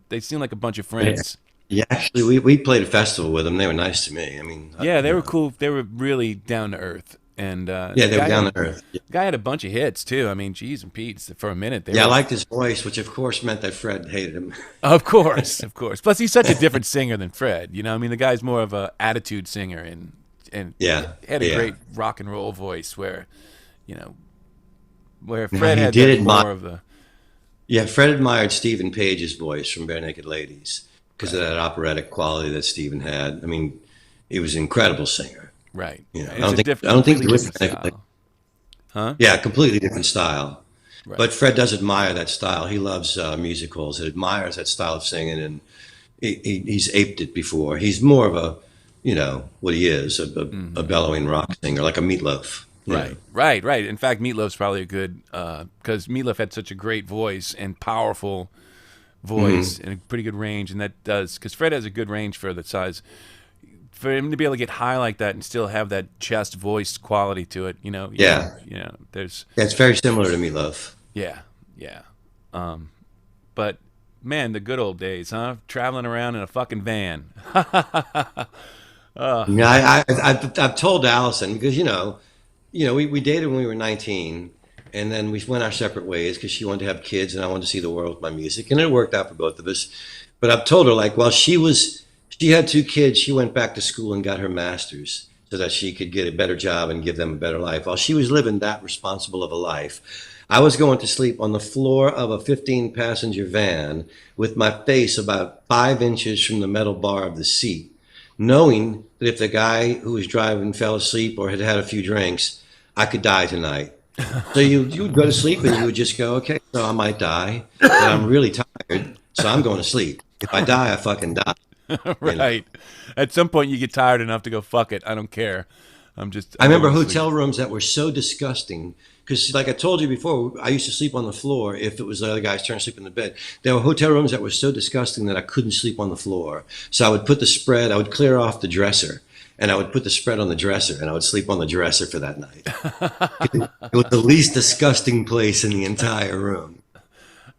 they seemed like a bunch of friends. Yeah, actually, we played a festival with them. They were nice to me. I mean, Yeah, they were cool. They were really down to earth. And yeah, they were down to earth. Yeah. Guy had a bunch of hits too. I mean, geez and Pete, for a minute. I liked his voice, which of course meant that Fred hated him. Of course. Plus, he's such a different singer than Fred. I mean, the guy's more of a attitude singer, and had a great rock and roll voice. Where Fred had more of the. Yeah, Fred admired Stephen Page's voice from Bare Naked Ladies because of that operatic quality that Stephen had. I mean, he was an incredible singer. Right. I don't think he was style. Huh? Yeah, completely different style. Right. But Fred does admire that style. He loves musicals. He admires that style of singing, and he's aped it before. He's more of a, what he is, a bellowing rock singer, like a Meatloaf. Right. In fact, Meatloaf's probably a good, because Meatloaf had such a great voice and powerful voice and a pretty good range, and that does, because Fred has a good range for the size. For him to be able to get high like that and still have that chest voice quality to it, there's. Yeah, it's very similar to Meatloaf. Yeah. But man, the good old days, huh? Traveling around in a fucking van. Yeah, I've told Allison because we dated when we were 19, and then we went our separate ways because she wanted to have kids and I wanted to see the world with my music, and it worked out for both of us. But I've told her, like, while she had 2 kids, she went back to school and got her master's so that she could get a better job and give them a better life. While she was living that responsible of a life, I was going to sleep on the floor of a 15-passenger van with my face about 5 inches from the metal bar of the seat, knowing that if the guy who was driving fell asleep or had had a few drinks, I could die tonight. So you would go to sleep and you would just go, okay, so I might die, but I'm really tired, so I'm going to sleep. If I die, I fucking die. Right. At some point, you get tired enough to go, fuck it, I don't care. I remember hotel rooms that were so disgusting because, like I told you before, I used to sleep on the floor if it was the other guy's turn to sleep in the bed. There were hotel rooms that were so disgusting that I couldn't sleep on the floor. So I would I would clear off the dresser, and I would put the spread on the dresser, and I would sleep on the dresser for that night. It was the least disgusting place in the entire room.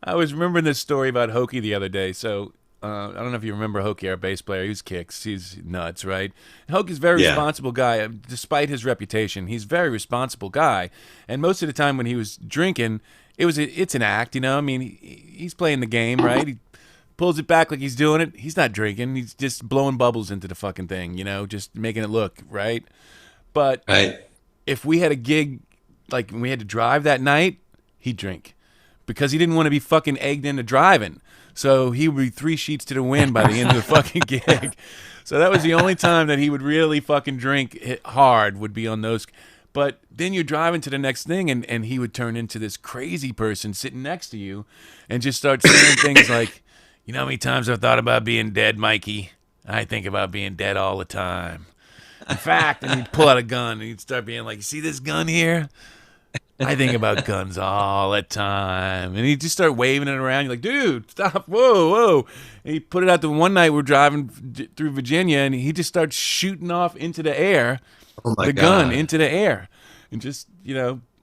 I was remembering this story about Hokey the other day. So I don't know if you remember Hokey, our bass player. He's kicks. He's nuts, right? Hokey's a very responsible guy. Despite his reputation, he's a very responsible guy. And most of the time when he was drinking, it's an act, I mean, he's playing the game, right? He pulls it back like he's doing it. He's not drinking. He's just blowing bubbles into the fucking thing, just making it look, right? But if we had a gig, like when we had to drive that night, he'd drink. Because he didn't want to be fucking egged into driving. So he would be 3 sheets to the wind by the end of the fucking gig. So that was the only time that he would really fucking drink hard, would be on those. But then you're driving to the next thing, and he would turn into this crazy person sitting next to you and just start saying things like, how many times I've thought about being dead, Mikey? I think about being dead all the time. In fact, and he'd pull out a gun, and he'd start being like, you see this gun here? I think about guns all the time. And he'd just start waving it around. You're like, dude, stop. Whoa. And he put it out the one night we're driving through Virginia, and he just starts shooting off into the air, gun into the air. And just,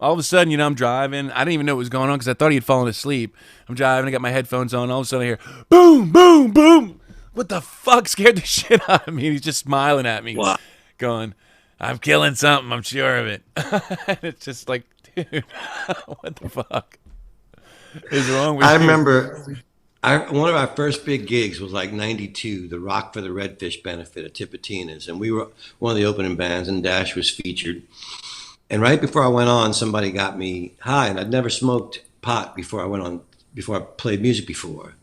all of a sudden, I'm driving. I didn't even know what was going on because I thought he had fallen asleep. I'm driving. I got my headphones on. All of a sudden, I hear, boom, boom, boom. What the fuck scared the shit out of me? He's just smiling at me, going, I'm killing something. I'm sure of it. And it's just like, dude, what the fuck is wrong with you? I remember one of our first big gigs was like 92, the Rock for the Redfish benefit at Tipitina's. And we were one of the opening bands, and Dash was featured. And right before I went on, somebody got me high, and I'd never smoked pot before I played music before.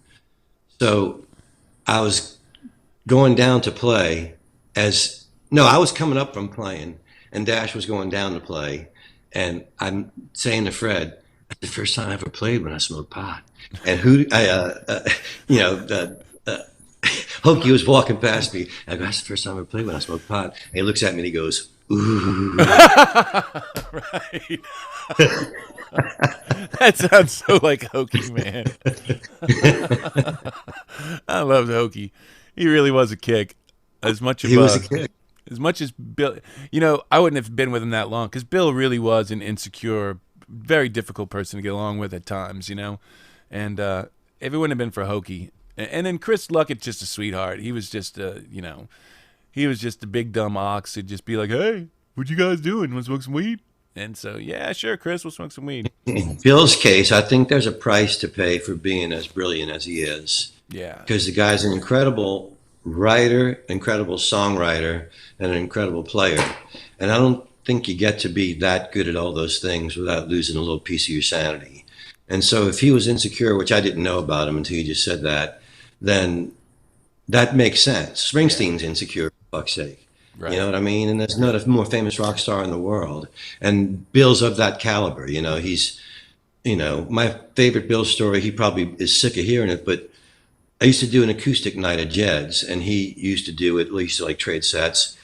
So I was going down to play I was coming up from playing, and Dash was going down to play. And I'm saying to Fred, that's the first time I ever played when I smoked pot. And Hokey was walking past me. I go, that's the first time I ever played when I smoked pot. And he looks at me and he goes, Ooh. Right. That sounds so like Hokey, man. I loved Hokey. He really was a kick. As much of He was a kid. as much as Bill, I wouldn't have been with him that long because Bill really was an insecure, very difficult person to get along with at times, and if it wouldn't have been for Hokey, and then Chris Luckett's just a sweetheart. He was just, he was just a big dumb ox who'd just be like, "Hey, what you guys doing? Want to smoke some weed?" And so, yeah, sure, Chris, we'll smoke some weed. In Bill's case, I think there's a price to pay for being as brilliant as he is. Yeah, Because the guy's an incredible writer, incredible songwriter, and an incredible player. And I don't think you get to be that good at all those things without losing a little piece of your sanity. And so if he was insecure, which I didn't know about him until you just said that, then that makes sense. Springsteen's insecure, for fuck's sake. right. You know what I mean? And there's not a more famous rock star in the world. And Bill's of that caliber. He's, my favorite Bill story, he probably is sick of hearing it, but I used to do an acoustic night at Jed's, and he used to do it. We used to like trade sets.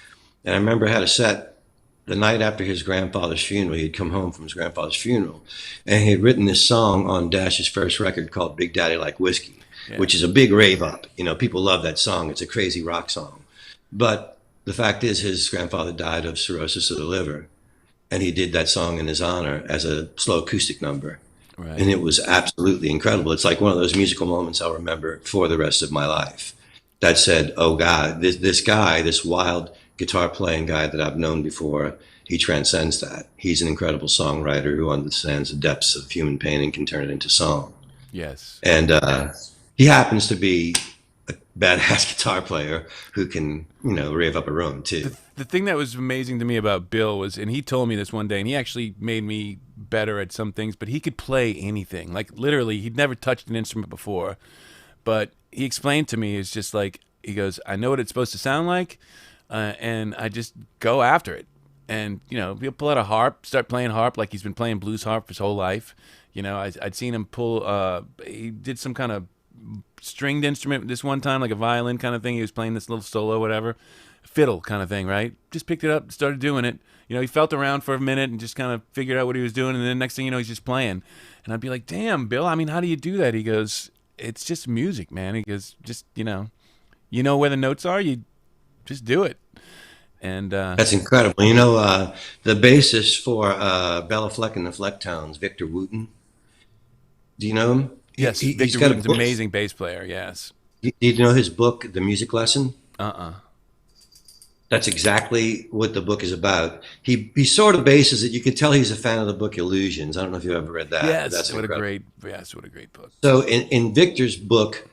And I remember I had a set the night after his grandfather's funeral. He'd come home from his grandfather's funeral, and he had written this song on Dash's first record called Big Daddy Like Whiskey, Yeah. which is a big rave up. People love that song. It's a crazy rock song. But the fact is his grandfather died of cirrhosis of the liver, and he did that song in his honor as a slow acoustic number. Right. And it was absolutely incredible. It's like one of those musical moments I'll remember for the rest of my life. That said, oh God, this guy, this wild guitar playing guy that I've known before, he transcends that. He's an incredible songwriter who understands the depths of human pain and can turn it into song. Yes. And he happens to be a badass guitar player who can, rave up a room too. The thing that was amazing to me about Bill was, and he told me this one day, and he actually made me better at some things, but he could play anything. Like literally, he'd never touched an instrument before, but he explained to me, it's just like, he goes, I know what it's supposed to sound like, and I just go after it. And, he'll pull out a harp, start playing harp like he's been playing blues harp his whole life. I'd seen him pull, he did some kind of stringed instrument this one time, like a violin kind of thing. He was playing this little solo, whatever, fiddle kind of thing, right? Just picked it up, started doing it. He felt around for a minute and just kind of figured out what he was doing. And then next thing you know, he's just playing. And I'd be like, damn, Bill, I mean, how do you do that? He goes, it's just music, man. He goes, just, you know where the notes are, you just do it. And That's incredible. The bassist for Bella Fleck and the Flecktones, Victor Wooten. Do you know him? yes, He's Victor got a Wooten's an book. amazing bass player. Yes. Do you know his book, The Music Lesson? Uh-uh. That's exactly what the book is about. He sort of bases it. You can tell he's a fan of the book Illusions. I don't know if you ever read that. but Yes. that's What incredible. a great book. So in Victor's book,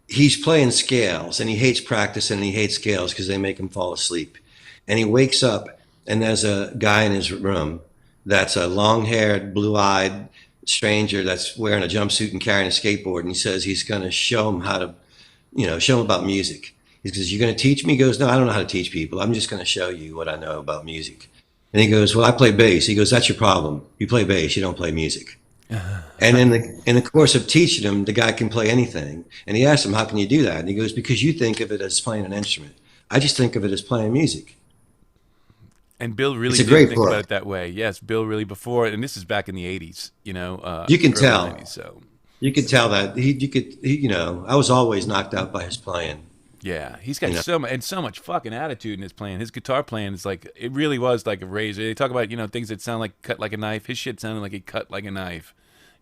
he's playing scales, and he hates practicing, and he hates scales because they make him fall asleep. And he wakes up, and there's a guy in his room that's a long-haired, blue-eyed stranger that's wearing a jumpsuit and carrying a skateboard, and he says he's going to show him how to, show him about music. He says, "You're going to teach me?" He goes, "No, I don't know how to teach people. I'm just going to show you what I know about music." And he goes, "Well, I play bass." He goes, "That's your problem. You play bass, you don't play music." And in the course of teaching him, the guy can play anything. And he asked him, "How can you do that?" And he goes, "Because you think of it as playing an instrument. I just think of it as playing music." And Bill really It's a did great think book. about it that way. Yes, Bill really before, and this is back in the 80s, You can early tell. 90s, so You could tell that I was always knocked out by his playing. yeah, he's got You know. so much fucking attitude in his playing. His guitar playing is like, it really was like a razor. They talk about, things that sound like cut like a knife. His shit sounded like it cut like a knife,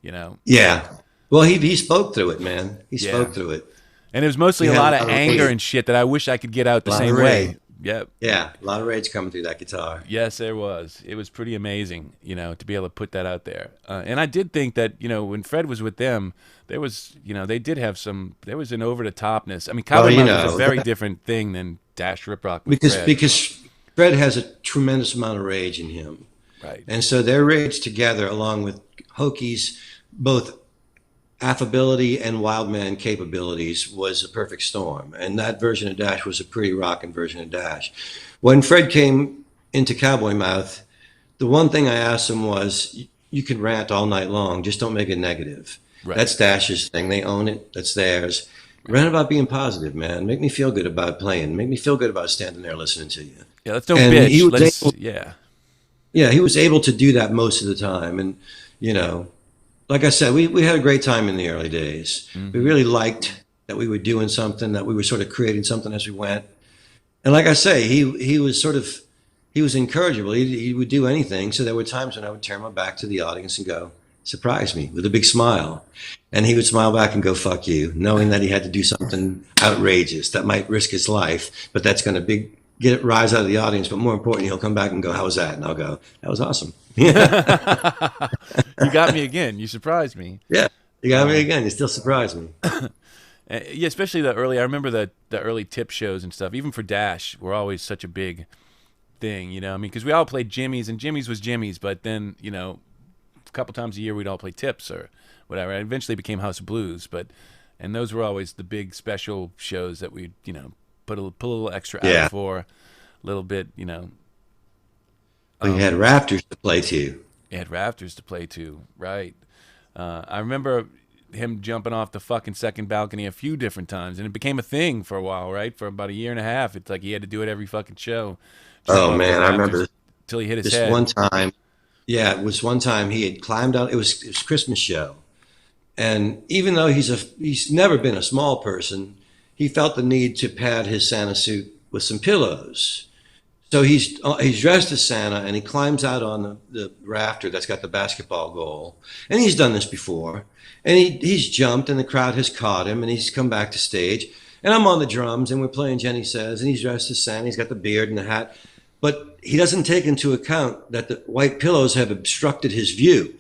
Yeah. Well, he spoke through it, man. He Yeah. spoke through it. And it was mostly He a had lot a of lot of anger rage. and shit that I wish I could get out the A lot of same rage. way. Yep. Yeah, a lot of rage coming through that guitar. Yes, there was. It was pretty amazing, to be able to put that out there. And I did think that, when Fred was with them, there was, they did have there was an over the topness. I mean, Cowboy Mouth was a very different thing than Dash Rip Rock with Fred. Because Fred has a tremendous amount of rage in him. Right. And so their rage together, along with Hoki's both affability and wildman capabilities, was a perfect storm. And that version of Dash was a pretty rockin' version of Dash. When Fred came into Cowboy Mouth, the one thing I asked him was, you can rant all night long, just don't make it negative. Right. That's Dash's thing. They own it. That's theirs. Rant about being positive, man. Make me feel good about playing. Make me feel good about standing there listening to you. Yeah, let's don't And he bitch. was Let's able, yeah. yeah, he was able to do that most of the time. And, you know, like I said, we had a great time in the early days. We Hmm. really liked that we were doing something, that we were sort of creating something as we went. And like I say, he was sort of he was incorrigible. He would do anything. So there were times when I would turn my back to the audience and go, surprise me with a big smile. And he would smile back and go, fuck you, knowing that he had to do something outrageous that might risk his life, but that's going to get it rise out of the audience. But more importantly, he'll come back and go, how was that? And I'll go, that was awesome. Yeah. You got me again. You surprised me. Yeah. You got me again. You still surprise me. Yeah, especially the early. I remember the early tip shows and stuff. Even for Dash, were always such a big thing. You know, I mean, because we all played Jimmy's, and Jimmy's was Jimmy's. But then, you know, a couple times a year we'd all play tips or whatever. It eventually became House of Blues, and those were always the big special shows that we, you know, put a little extra Yeah. out for, a little bit, you know. We had rafters to play to. It had rafters to play to, right? I remember him jumping off the fucking second balcony a few different times, and it became a thing for a while, right? For about a year and a half, it's like he had to do it every fucking show. Jump Oh off the man, I rafters remember till he hit his this head. one time. Yeah, it was one time he had climbed out. It was Christmas show, and even though he's never been a small person, he felt the need to pad his Santa suit with some pillows. So he's dressed as Santa and he climbs out on the rafter that's got the basketball goal. And he's done this before. And he's jumped and the crowd has caught him and he's come back to stage. And I'm on the drums and we're playing Jenny Says and he's dressed as Santa. He's got the beard and the hat. But he doesn't take into account that the white pillows have obstructed his view.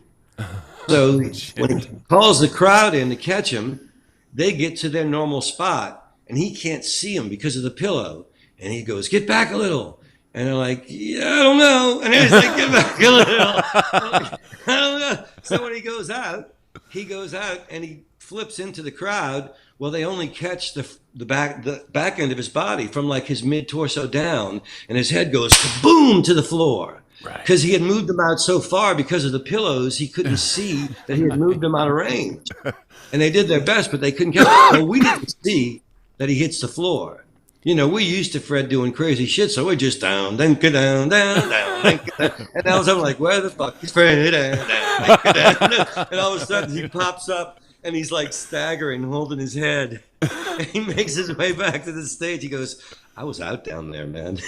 So when he calls the crowd in to catch him, they get to their normal spot and he can't see him because of the pillow. And he goes, get back a little. And they're like, yeah, I don't know. And he's like, get back a little. I don't know. So when he goes out and he flips into the crowd. Well, they only catch the back end of his body from like his mid torso down, and his head goes boom to the floor. Right. Because he had moved them out so far because of the pillows, he couldn't see that he had moved them out of range. And they did their best, but they couldn't catch him. Well, we didn't see that he hits the floor. You know, we're used to Fred doing crazy shit, so we're just down, then go down, down, down, then go down. And all of a sudden, I'm like, where the fuck is Fred? Down, down, down. And all of a sudden, he pops up, and he's like staggering, holding his head. And he makes his way back to the stage. He goes, I was out down there, man.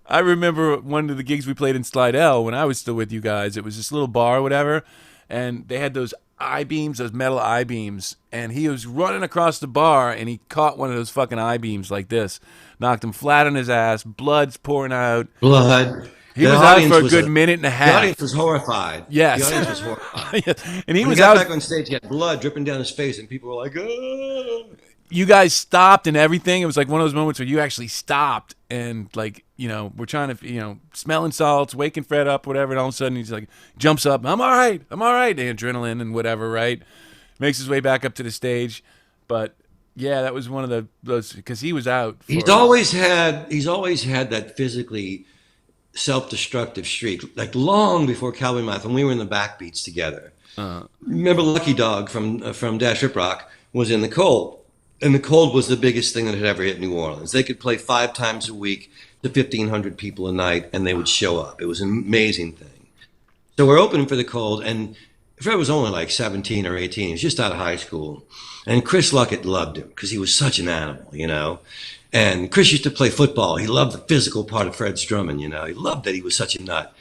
I remember one of the gigs we played in Slidell when I was still with you guys. It was this little bar or whatever, and they had those I-beams, those metal I-beams, and he was running across the bar, and he caught one of those fucking I-beams like this, knocked him flat on his ass, blood's pouring out. Blood. He was out for a good minute and a half. The audience was horrified. Yes. The audience was horrified. And he When was he got out. back on stage, he had blood dripping down his face, and people were like, oh. You guys stopped and everything. It was like one of those moments where you actually stopped and like, you know, we're trying to, you know, smelling salts, waking Fred up, whatever. And all of a sudden he's like, jumps up. I'm all right. I'm all right. The adrenaline and whatever, right? Makes his way back up to the stage. But yeah, that was one of those, because he was out. He's always had that physically self-destructive streak, like long before Cowboy Math, when we were in the Backbeats together. Remember Lucky Dog from Dash Rip Rock was in the Cold. And the Cold was the biggest thing that had ever hit New Orleans. They could play 5 times a week to 1,500 people a night, and they would show up. It was an amazing thing. So we're opening for the Cold, and Fred was only like 17 or 18. He was just out of high school. And Chris Luckett loved him because he was such an animal, you know. And Chris used to play football. He loved the physical part of Fred's drumming, you know. He loved that he was such a nut.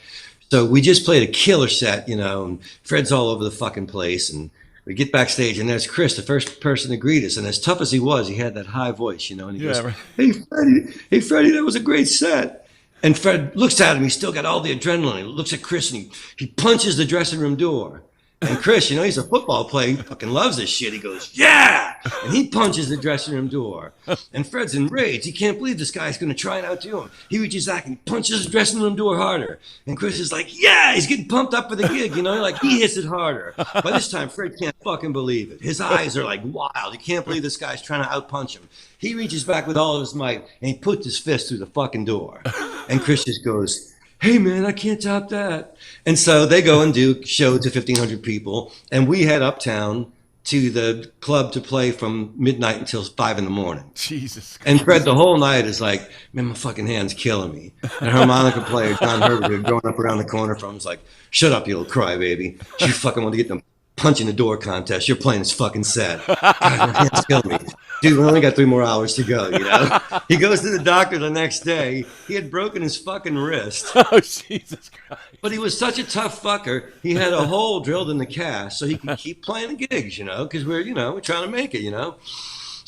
So we just played a killer set, you know, and Fred's all over the fucking place, and we get backstage, and there's Chris, the first person to greet us. And as tough as he was, he had that high voice, you know. And he goes, right. Hey, Freddie, that was a great set. And Fred looks at him. He's still got all the adrenaline. He looks at Chris, and he punches the dressing room door. And Chris, you know, he's a football player. He fucking loves this shit. He goes, yeah! And he punches the dressing room door. And Fred's enraged. He can't believe this guy's going to try and outdo him. He reaches back and punches the dressing room door harder. And Chris is like, yeah! He's getting pumped up for the gig, you know? Like, he hits it harder. By this time, Fred can't fucking believe it. His eyes are like wild. He can't believe this guy's trying to outpunch him. He reaches back with all of his might, and he puts his fist through the fucking door. And Chris just goes, hey man, I can't top that. And so they go and do show to 1,500 people, and we head uptown to the club to play from midnight until 5 in the morning. Jesus. And Fred the whole night is like, man, my fucking hand's killing me. And harmonica player John Herbert, who growing up around the corner from, was like, shut up, you little crybaby. You fucking want to get in the punch in the door contest. You're playing this fucking set. God, my hand's killing me. Dude, we only got 3 more hours to go, you know? He goes to the doctor the next day. He had broken his fucking wrist. Oh, Jesus Christ. But he was such a tough fucker. He had a hole drilled in the cast so he could keep playing the gigs, you know, because we're trying to make it, you know.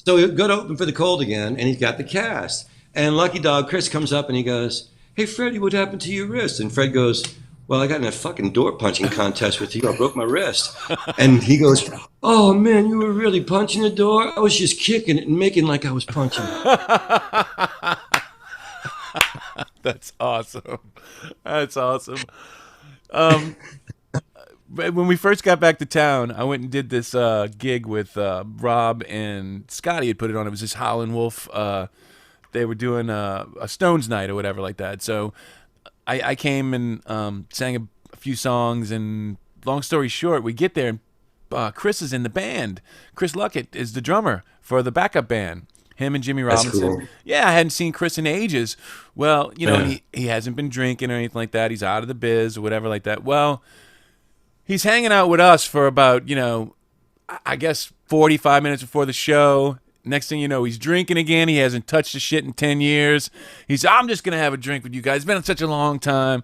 So he would go to open for the Cold again, and he's got the cast. And Lucky Dog Chris comes up and he goes, hey, Freddie, what happened to your wrist? And Fred goes, well, I got in a fucking door punching contest with you. I broke my wrist. And he goes, oh, man, you were really punching the door? I was just kicking it and making like I was punching it. That's awesome. That's awesome. When we first got back to town, I went and did this gig with Rob and Scotty had put it on. It was this Howlin' Wolf. They were doing a Stones night or whatever like that. So I came and sang a few songs. And long story short, we get there and Chris is in the band. Chris Luckett is the drummer for the backup band. Him and Jimmy Robinson. Cool. Yeah, I hadn't seen Chris in ages. Well, you know, he hasn't been drinking or anything like that. He's out of the biz or whatever like that. Well, he's hanging out with us for about, you know, I guess 45 minutes before the show. Next thing you know, he's drinking again. He hasn't touched a shit in 10 years. He's, I'm just going to have a drink with you guys. It's been such a long time.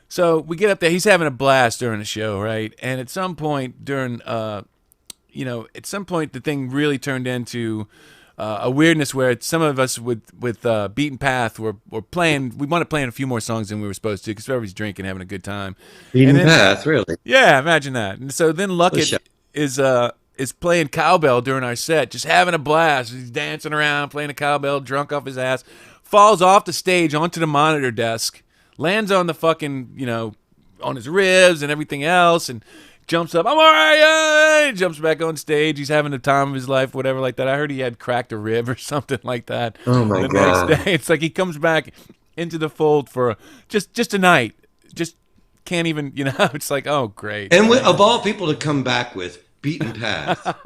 So we get up there. He's having a blast during the show, right? And at some point during, you know, at some point the thing really turned into a weirdness where some of us with Beaten Path were playing. We wanted to play a few more songs than we were supposed to because everybody's drinking, having a good time. Beaten Path, really? Yeah, imagine that. And so then Luckett is playing cowbell during our set, just having a blast. He's dancing around, playing a cowbell, drunk off his ass. Falls off the stage onto the monitor desk, lands on the fucking, you know, on his ribs and everything else, and jumps up. I'm all right. Jumps back on stage. He's having the time of his life, whatever like that. I heard he had cracked a rib or something like that. Oh my God. Next day, it's like he comes back into the fold for just a night. Just can't even, you know. It's like, oh great. And of all people to come back with, Beaten Path.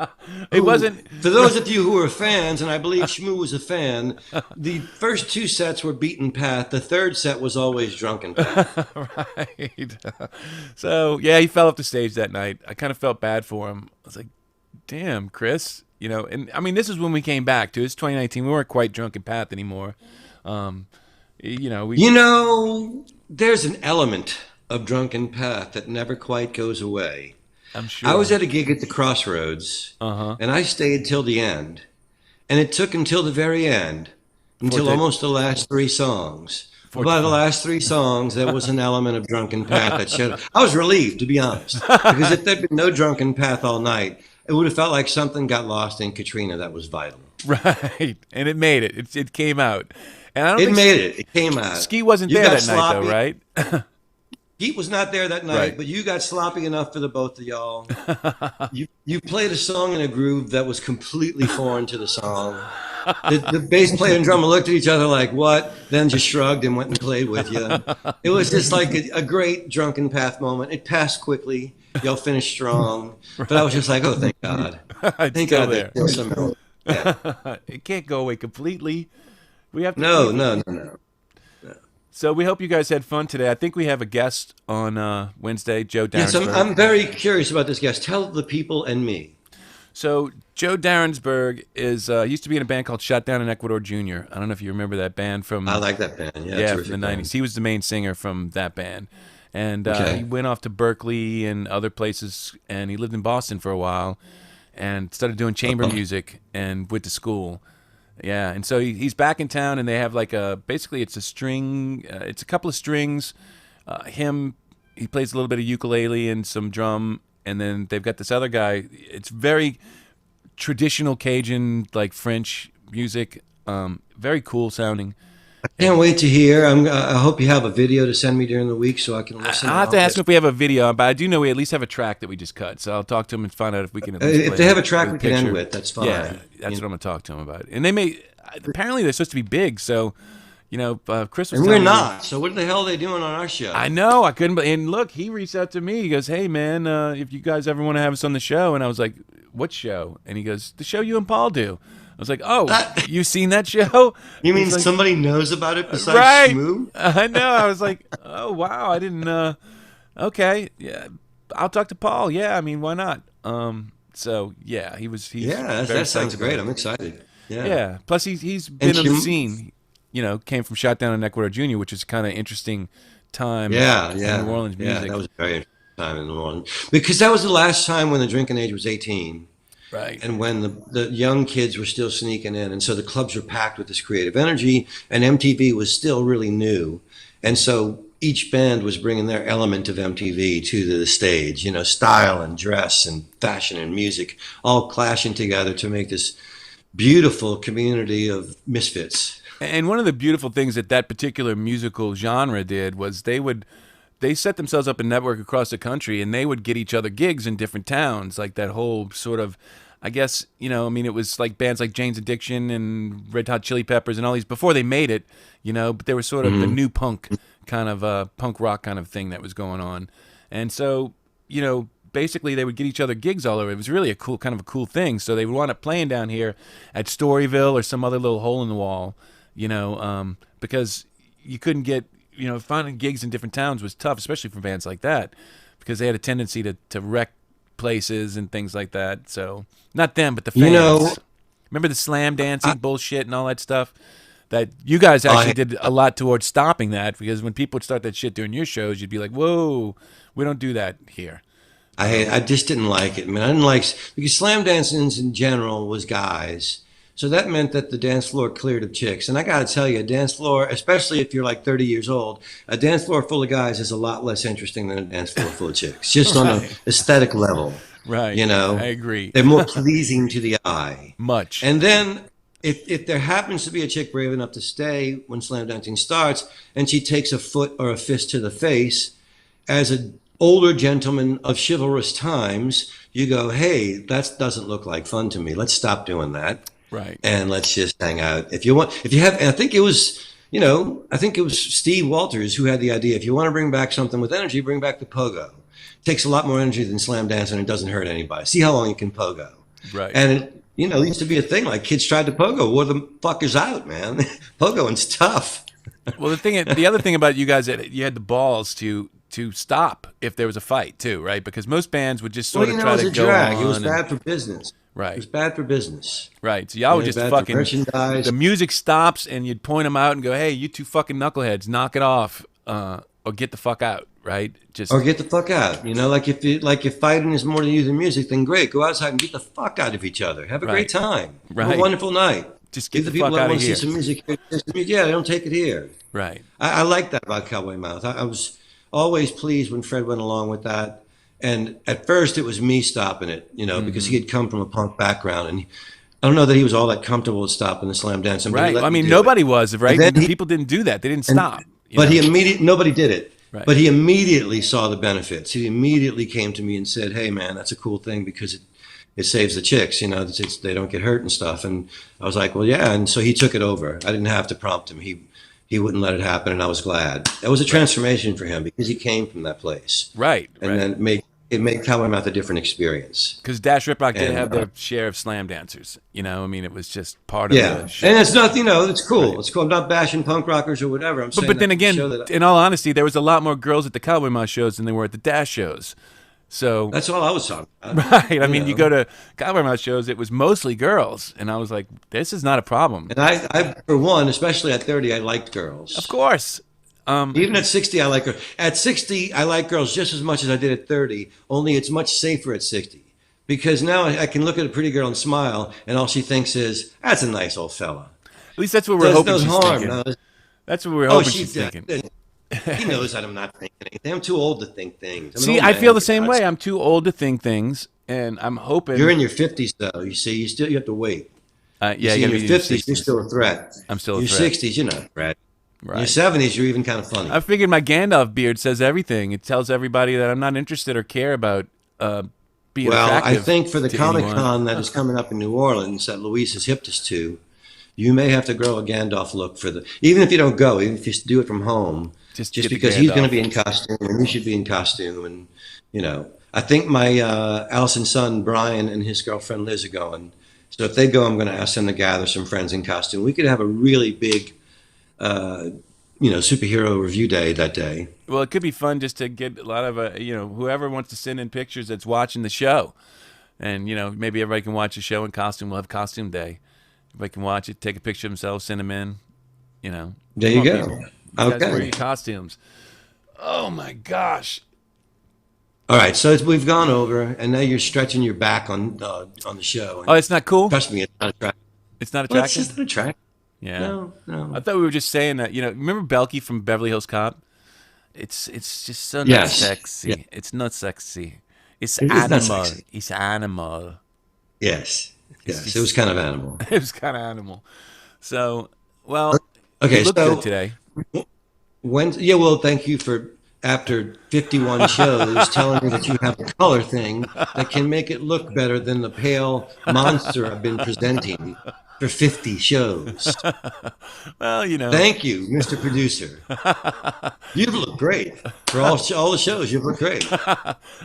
It wasn't. For those of you who are fans, and I believe Shmoo was a fan, the first 2 sets were Beaten Path. The third set was always Drunken Path. Right. So yeah, he fell off the stage that night. I kind of felt bad for him. I was like, damn, Chris. You know, and I mean, this is when we came back to. It's 2019. We weren't quite Drunken Path anymore. You know, there's an element of Drunken Path that never quite goes away. I'm sure. I was at a gig at the Crossroads, and I stayed till the end. And it took until the very end, until almost the last 3 songs. By the last 3 songs, there was an element of Drunken Path that showed. I was relieved, to be honest, because if there'd been no Drunken Path all night, it would have felt like something got lost in Katrina that was vital. Right, and it made it. It came out. And I don't it think made it. It came out. Ski wasn't there that night, though, right? Pete was not there that night, Right. but you got sloppy enough for the both of y'all. You played a song in a groove that was completely foreign to the song. The bass player and drummer looked at each other like, what? Then just shrugged and went and played with you. It was just like a great Drunken Path moment. It passed quickly. Y'all finished strong. But I was just like, oh, thank God. Thank God there. there's some. Yeah. It can't go away completely. We have to. No. So we hope you guys had fun today. I think we have a guest on Wednesday, Joe Darrensburg. Yes, I'm very curious about this guest. Tell the people and me. So Joe Darrensburg is used to be in a band called Shot Down in Ecuador Jr. I don't know if you remember that band from. I like that band. Yeah, from the 90s. He was the main singer from that band. And he went off to Berkeley and other places, and he lived in Boston for a while and started doing chamber music and went to school. Yeah, and so he's back in town, and they have like basically it's a string, it's a couple of strings. He plays a little bit of ukulele and some drum, and then they've got this other guy. It's very traditional Cajun, like French music, very cool sounding. I can't wait to hear. I hope you have a video to send me during the week so I can listen. I'll have to ask him if we have a video, but I do know we at least have a track that we just cut. So I'll talk to him and find out if we can at least if play they have a it track with we a can end picture. with, that's fine. Yeah, that's what I'm going to talk to him about. And they apparently they're supposed to be big, so, Chris was And we're telling me. not. So what the hell are they doing on our show? I know, I couldn't. And look, he reached out to me. He goes, "Hey, man, if you guys ever want to have us on the show," and I was like, "What show?" And he goes, "The show you and Paul do." I was like, "Oh, you seen that show?" You mean He's like, somebody knows about it besides right? Shmoo? I know. I was like, "Oh, wow, I didn't." Okay, yeah, I'll talk to Paul. Yeah, I mean, why not? So yeah, he's Yeah, very that sounds psyched great. about I'm excited. it. Yeah. Yeah. Plus, he's been And on the Shmoo- scene. Came from Shot Down in Ecuador Jr., which is kind of interesting time. Yeah, in yeah, New Orleans yeah. music. That was a very interesting time in New Orleans because that was the last time when the drinking age was 18, Right. and when the young kids were still sneaking in, and so the clubs were packed with this creative energy, and MTV was still really new, and so each band was bringing their element of MTV to the stage. Style and dress and fashion and music all clashing together to make this beautiful community of misfits. And one of the beautiful things that particular musical genre did was they set themselves up a network across the country, and they would get each other gigs in different towns, like that whole sort of, I guess, it was like bands like Jane's Addiction and Red Hot Chili Peppers and all these before they made it, but they were sort of the new punk kind of punk rock kind of thing that was going on. And so, basically they would get each other gigs all over. It was really a cool thing. So they would wind up playing down here at Storyville or some other little hole in the wall, because you couldn't get, finding gigs in different towns was tough, especially for bands like that, because they had a tendency to wreck places and things like that. So not them, but the fans. Remember the slam dancing bullshit and all that stuff? That you guys actually did a lot towards stopping that, because when people would start that shit during your shows, you'd be like, "Whoa, we don't do that here." I just didn't like it. I mean, I didn't like because slam dancing in general was guys. So that meant that the dance floor cleared of chicks. And I got to tell you, a dance floor, especially if you're like 30 years old, a dance floor full of guys is a lot less interesting than a dance floor full of chicks, just on an aesthetic level. Right. I agree. They're more pleasing to the eye. Much. And then if there happens to be a chick brave enough to stay when slam dancing starts, and she takes a foot or a fist to the face, as an older gentleman of chivalrous times, you go, "Hey, that doesn't look like fun to me. Let's stop doing that." Right. And let's just hang out. If you have, and I think it was Steve Walters who had the idea. If you want to bring back something with energy, bring back the pogo. It takes a lot more energy than slam dancing, and it doesn't hurt anybody. See how long you can pogo. Right. And it used to be a thing. Like kids tried to pogo, wore the fuckers out, man. Pogoing's tough. Well, the other thing about you guys, you had the balls to stop if there was a fight too, right? Because most bands would just sort of try to go drag. on. It was bad for business. Right. It was bad for business. Right. So y'all would just bad for fucking, merchandise. the music stops and you'd point them out and go, "Hey, you two fucking knuckleheads, knock it off, or get the fuck out." Right. Or get the fuck out. If fighting is more to you than music, then great. Go outside and get the fuck out of each other. Have a great time. Right. Have a wonderful night. Just get the the people fuck that out want of to here. see some music. Yeah, they don't take it here. Right. I like that about Cowboy Mouth. I was always pleased when Fred went along with that. And at first it was me stopping it, because he had come from a punk background, and I don't know that he was all that comfortable with stopping the slam dancing. Right. I mean, nobody was, right? People didn't do that. They didn't stop. Nobody did it. Right. But he immediately saw the benefits. He immediately came to me and said, "Hey, man, that's a cool thing because it saves the chicks. They don't get hurt and stuff." And I was like, "Well, yeah." And so he took it over. I didn't have to prompt him. He wouldn't let it happen, and I was glad. That was a transformation for him because he came from that place. Right. And then it made Cowboy Mouth a different experience. Because Dash Riprock did have their share of slam dancers. It was just part of the show. And it's not, it's cool. Right. It's cool. I'm not bashing punk rockers or whatever. I'm saying but then again, in all honesty, there was a lot more girls at the Cowboy Mouth shows than there were at the Dash shows. So that's all I was talking about. Right. I mean, you go to Cowboy Mouth shows, it was mostly girls. And I was like, this is not a problem. And I for one, especially at 30, I liked girls. Of course. Even at 60, I like girls. At 60, I like girls just as much as I did at 30, only it's much safer at 60. Because now I can look at a pretty girl and smile, and all she thinks is, "That's a nice old fella." At least that's what we're hoping she's thinking. That's what we're hoping she's thinking. He knows that I'm not thinking anything. I'm too old to think things. See, I feel the same way. I'm too old to think things, and I'm hoping... You're in your 50s, though. You see, you have to wait. Yeah, in your 50s, you're still a threat. I'm still a threat. Your 60s, you're not a threat. Right. In your 70s, you're even kind of funny. I figured my Gandalf beard says everything. It tells everybody that I'm not interested or care about being attractive. Well, I think for the Comic-Con that is coming up in New Orleans that Luis has hipped us to, you may have to grow a Gandalf look for the, even if you don't go, even if you do it from home, Just just get the because he's going to Gandalf. be in costume and you should be in costume. And, I think my Allison's son, Brian, and his girlfriend, Liz, are going. So if they go, I'm going to ask them to gather some friends in costume. We could have a really big, superhero review day that day. Well, it could be fun just to get a lot of whoever wants to send in pictures that's watching the show, and maybe everybody can watch the show in costume. We'll have costume day. Everybody can watch it, take a picture of themselves, send them in. There Come you on, go. people. You guys wear Okay. your costumes. Oh my gosh! All right. So we've gone over, and now you're stretching your back on the show. Oh, And it's not cool. trust me, it's not attractive. It's not Well, it's attractive. just not attractive. Yeah. No, I no. thought we were just saying that. Remember Belky from Beverly Hills Cop? It's just so not Yes. sexy. Yeah. It's not sexy. It's It's not animal. sexy. It's animal. Yes. It's Yes. It was just kind of animal. it was kind of animal. So, well, you Okay. look good So today. well, thank you for after 51 shows telling me that you have a color thing that can make it look better than the pale monster I've been presenting for 50 shows. Well, Thank you, Mr. Producer. You've looked great for all the shows. You've looked great.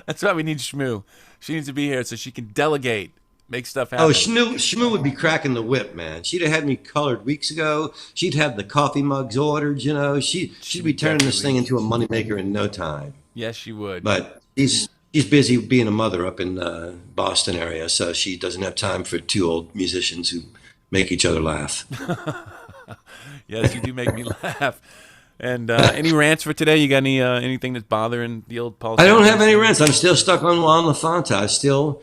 that's why we need Shmoo. She needs to be here so she can delegate, make stuff Oh, happen. Shmoo would be cracking the whip, man. She'd have had me colored weeks ago. She'd have the coffee mugs ordered. She'd be turning this thing into a moneymaker in no time. Yes, she would. But she's busy being a mother up in Boston area, so she doesn't have time for two old musicians who make each other laugh. Yes, you do make me laugh. And any rants for today? You got anything that's bothering the old Paul? I don't have Sanders? any rents. I'm still stuck on Juan LaFonta.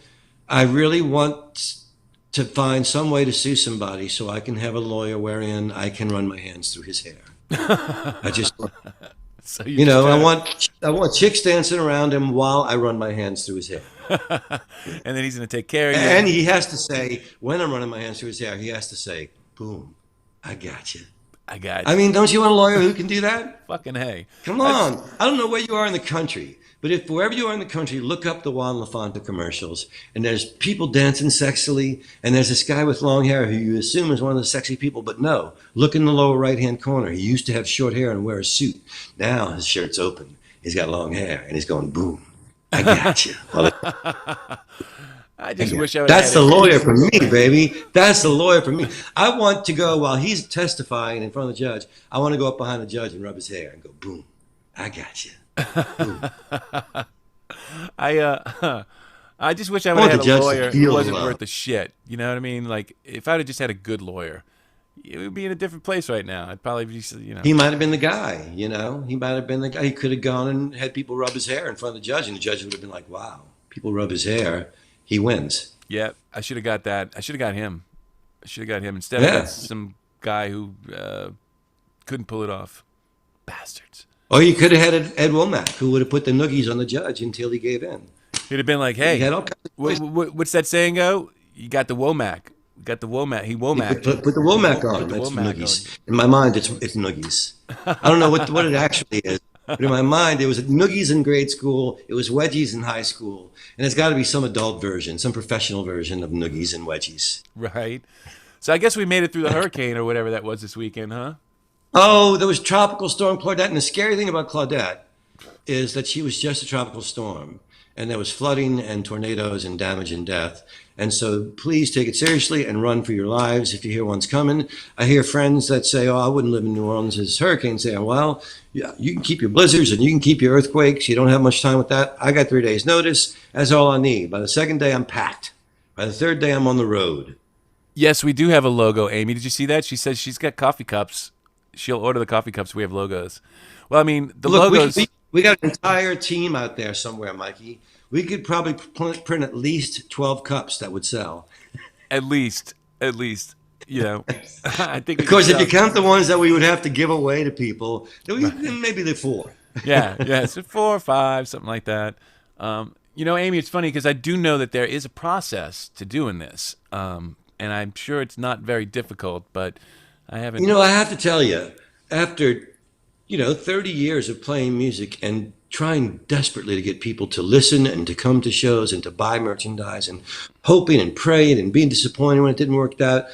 I really want to find some way to sue somebody so I can have a lawyer wherein I can run my hands through his hair. I just, So you just I want chicks dancing around him while I run my hands through his hair. and then he's gonna take care of you. And he has to say, when I'm running my hands through his hair, he has to say, boom, I got you. I got I you. mean, don't you want a lawyer who can do that? Fucking hey. Come on. I don't know where you are in the country, but if wherever you are in the country, look up the Juan LaFonta commercials, and there's people dancing sexily, and there's this guy with long hair who you assume is one of the sexy people, but no. Look in the lower right-hand corner. He used to have short hair and wear a suit. Now his shirt's open. He's got long hair, and he's going, boom, I got you. Well, I just wish I would. that's the lawyer for me, baby. That's the lawyer for me. I want to go while he's testifying in front of the judge. I want to go up behind the judge and rub his hair and go, boom, I got you. I just wish I I would want have the had a judge to lawyer who feel wasn't love. worth a shit. You know what I mean? Like if I'd have just had a good lawyer, it would be in a different place right now. I'd probably be, He might have been the guy, He might have been the guy. He could have gone and had people rub his hair in front of the judge, and the judge would have been like, wow, people rub his hair. He wins. Yeah, I should have got that. I should have got him. I should have got him instead Yeah. of some guy who couldn't pull it off. Bastards. Or you could have had Ed Womack, who would have put the noogies on the judge until he gave in. He'd have been like, He "Hey, had all kinds of ways. what's that saying go? You got the Womack. You got the Womack. He Womacked. Put the Womack on. the That's Womack noogies. In my mind, it's noogies. I don't know what it actually is. But in my mind, it was noogies in grade school. It was wedgies in high school. And it's got to be some adult version, some professional version of noogies and wedgies. Right. So I guess we made it through the hurricane or whatever that was this weekend, huh? Oh, there was Tropical Storm Claudette. And the scary thing about Claudette is that she was just a tropical storm. And there was flooding and tornadoes and damage and death. And so please take it seriously and run for your lives if you hear one's coming. I hear friends that say, oh, I wouldn't live in New Orleans as hurricanes saying, well, yeah, you can keep your blizzards and you can keep your earthquakes. You don't have much time with that. I got 3 days notice. That's all I need. By the second day, I'm packed. By the third day, I'm on the road. Yes, we do have a logo, Amy. Did you see that? She says she's got coffee cups. She'll order the coffee cups. We have logos. Well, I mean, the Look, logos. we got an entire team out there somewhere, Mikey. We could probably print at least 12 cups that would sell. At least, I think. Of course, if you count the ones that we would have to give away to people, then maybe they're 4. yeah, so 4 or 5, something like that. Amy, it's funny because I do know that there is a process to doing this, and I'm sure it's not very difficult, but I haven't. I have to tell you, after 30 years of playing music and trying desperately to get people to listen and to come to shows and to buy merchandise and hoping and praying and being disappointed when it didn't work out,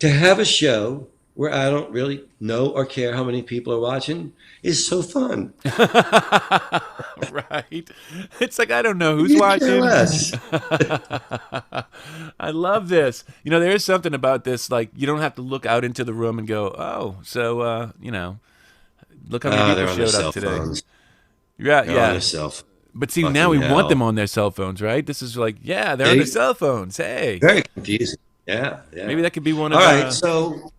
to have a show where I don't really know or care how many people are watching is so fun. Right. It's like, I don't know who's You care watching. less. I love this. There is something about this. Like, you don't have to look out into the room and go, oh, so, look how many people They're on their showed cell up today. phones. Yeah, They're on yeah. their cell phones. But see, now Fucking we want hell. them on their cell phones, right? This is like, yeah, they're on their cell phones. Hey, Very confusing. Yeah, yeah. maybe that could be one of All right, so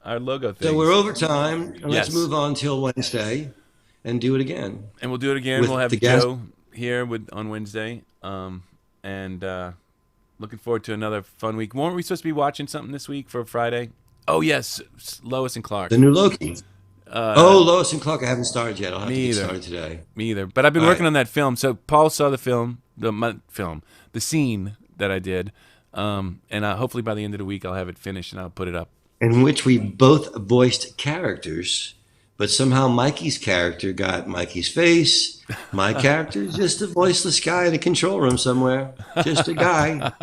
our logo things. we're over time. Let's Yes. move on till Wednesday and do it again. And we'll do it again. With We'll have the guest- Joe here on Wednesday. And looking forward to another fun week. Weren't we supposed to be watching something this week for Friday? Oh, yes. Lois and Clark. The new Loki. Lois and Clark, I haven't started yet. I'll have to get started today. Me either. But I've been All working right. on that film. So Paul saw the film, the scene that I did. And hopefully by the end of the week, I'll have it finished and I'll put it up. In which we both voiced characters, but somehow Mikey's character got Mikey's face. My character is just a voiceless guy in a control room somewhere. Just a guy.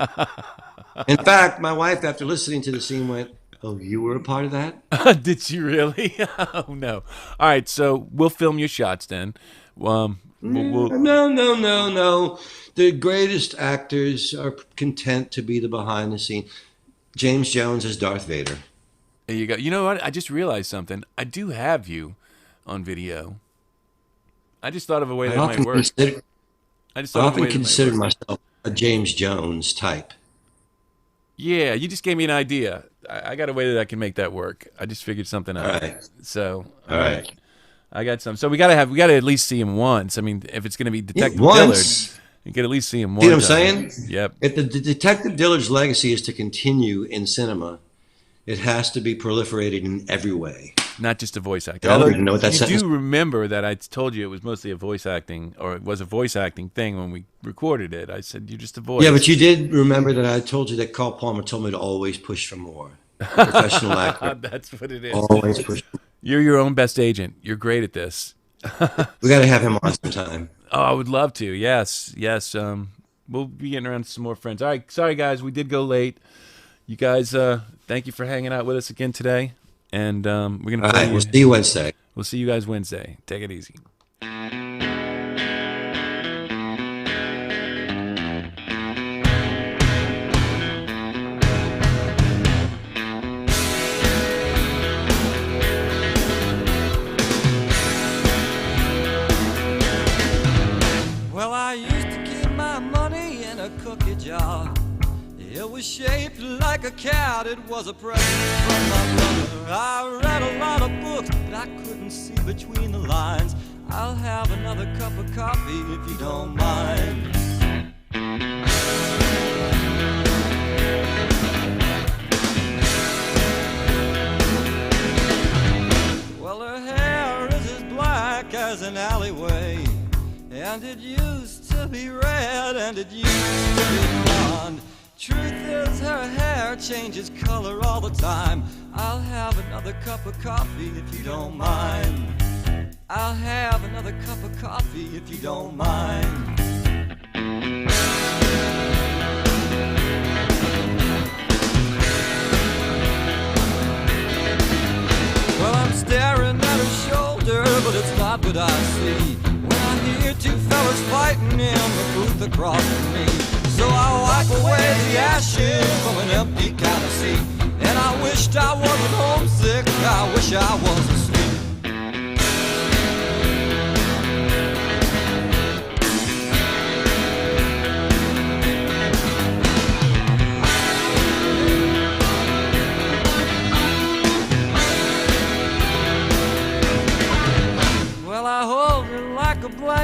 In fact, my wife, after listening to the scene, went, "Oh, you were a part of that?" Did you really? Oh, no. All right, so we'll film your shots then. We'll No. The greatest actors are content to be the behind the scene. James Jones as Darth Vader. There you go. You know what? I just realized something. I do have you on video. I just thought of a way that might work. I often consider myself a James Jones type. Yeah, you just gave me an idea. I got a way that I can make that work. I just figured something out. All right. So, All right. I got some. So we got to at least see him once. I mean, if it's going to be Detective once. Dillard, you could at least see him once. See what I'm saying? Yep. If the Detective Dillard's legacy is to continue in cinema, it has to be proliferated in every way. Not just a voice actor. I don't even know what that you sentence. do remember that I told you it was mostly a voice acting, or it was a voice acting thing when we recorded it. I said, you're just a voice. Yeah, but you did remember that I told you that Carl Palmer told me to always push for more. Professional actor. That's what it is. Always push. You're your own best agent. You're great at this. We got to have him on sometime. Oh, I would love to. Yes. We'll be getting around to some more friends. All right. Sorry, guys. We did go late. You guys, thank you for hanging out with us again today. And we're going to All play right, we'll see you Wednesday. We'll see you guys Wednesday. Take it easy. Well, I used to keep my money in a cookie jar. It was shaped like a cat, it was a present from my brother. I read a lot of books, but I couldn't see between the lines. I'll have another cup of coffee if you don't mind. Well, her hair is as black as an alleyway, and it used to be red, and it used to be blonde. Truth is, her hair changes color all the time. I'll have another cup of coffee if you don't mind. I'll have another cup of coffee if you don't mind. Well, I'm staring at her shoulder, but it's not what I see when I hear two fellas fighting in the booth across from me. So I wipe away the ashes from an empty kind of seat, and I wished I wasn't homesick, I wish I was asleep. Well, I hold her like a blanket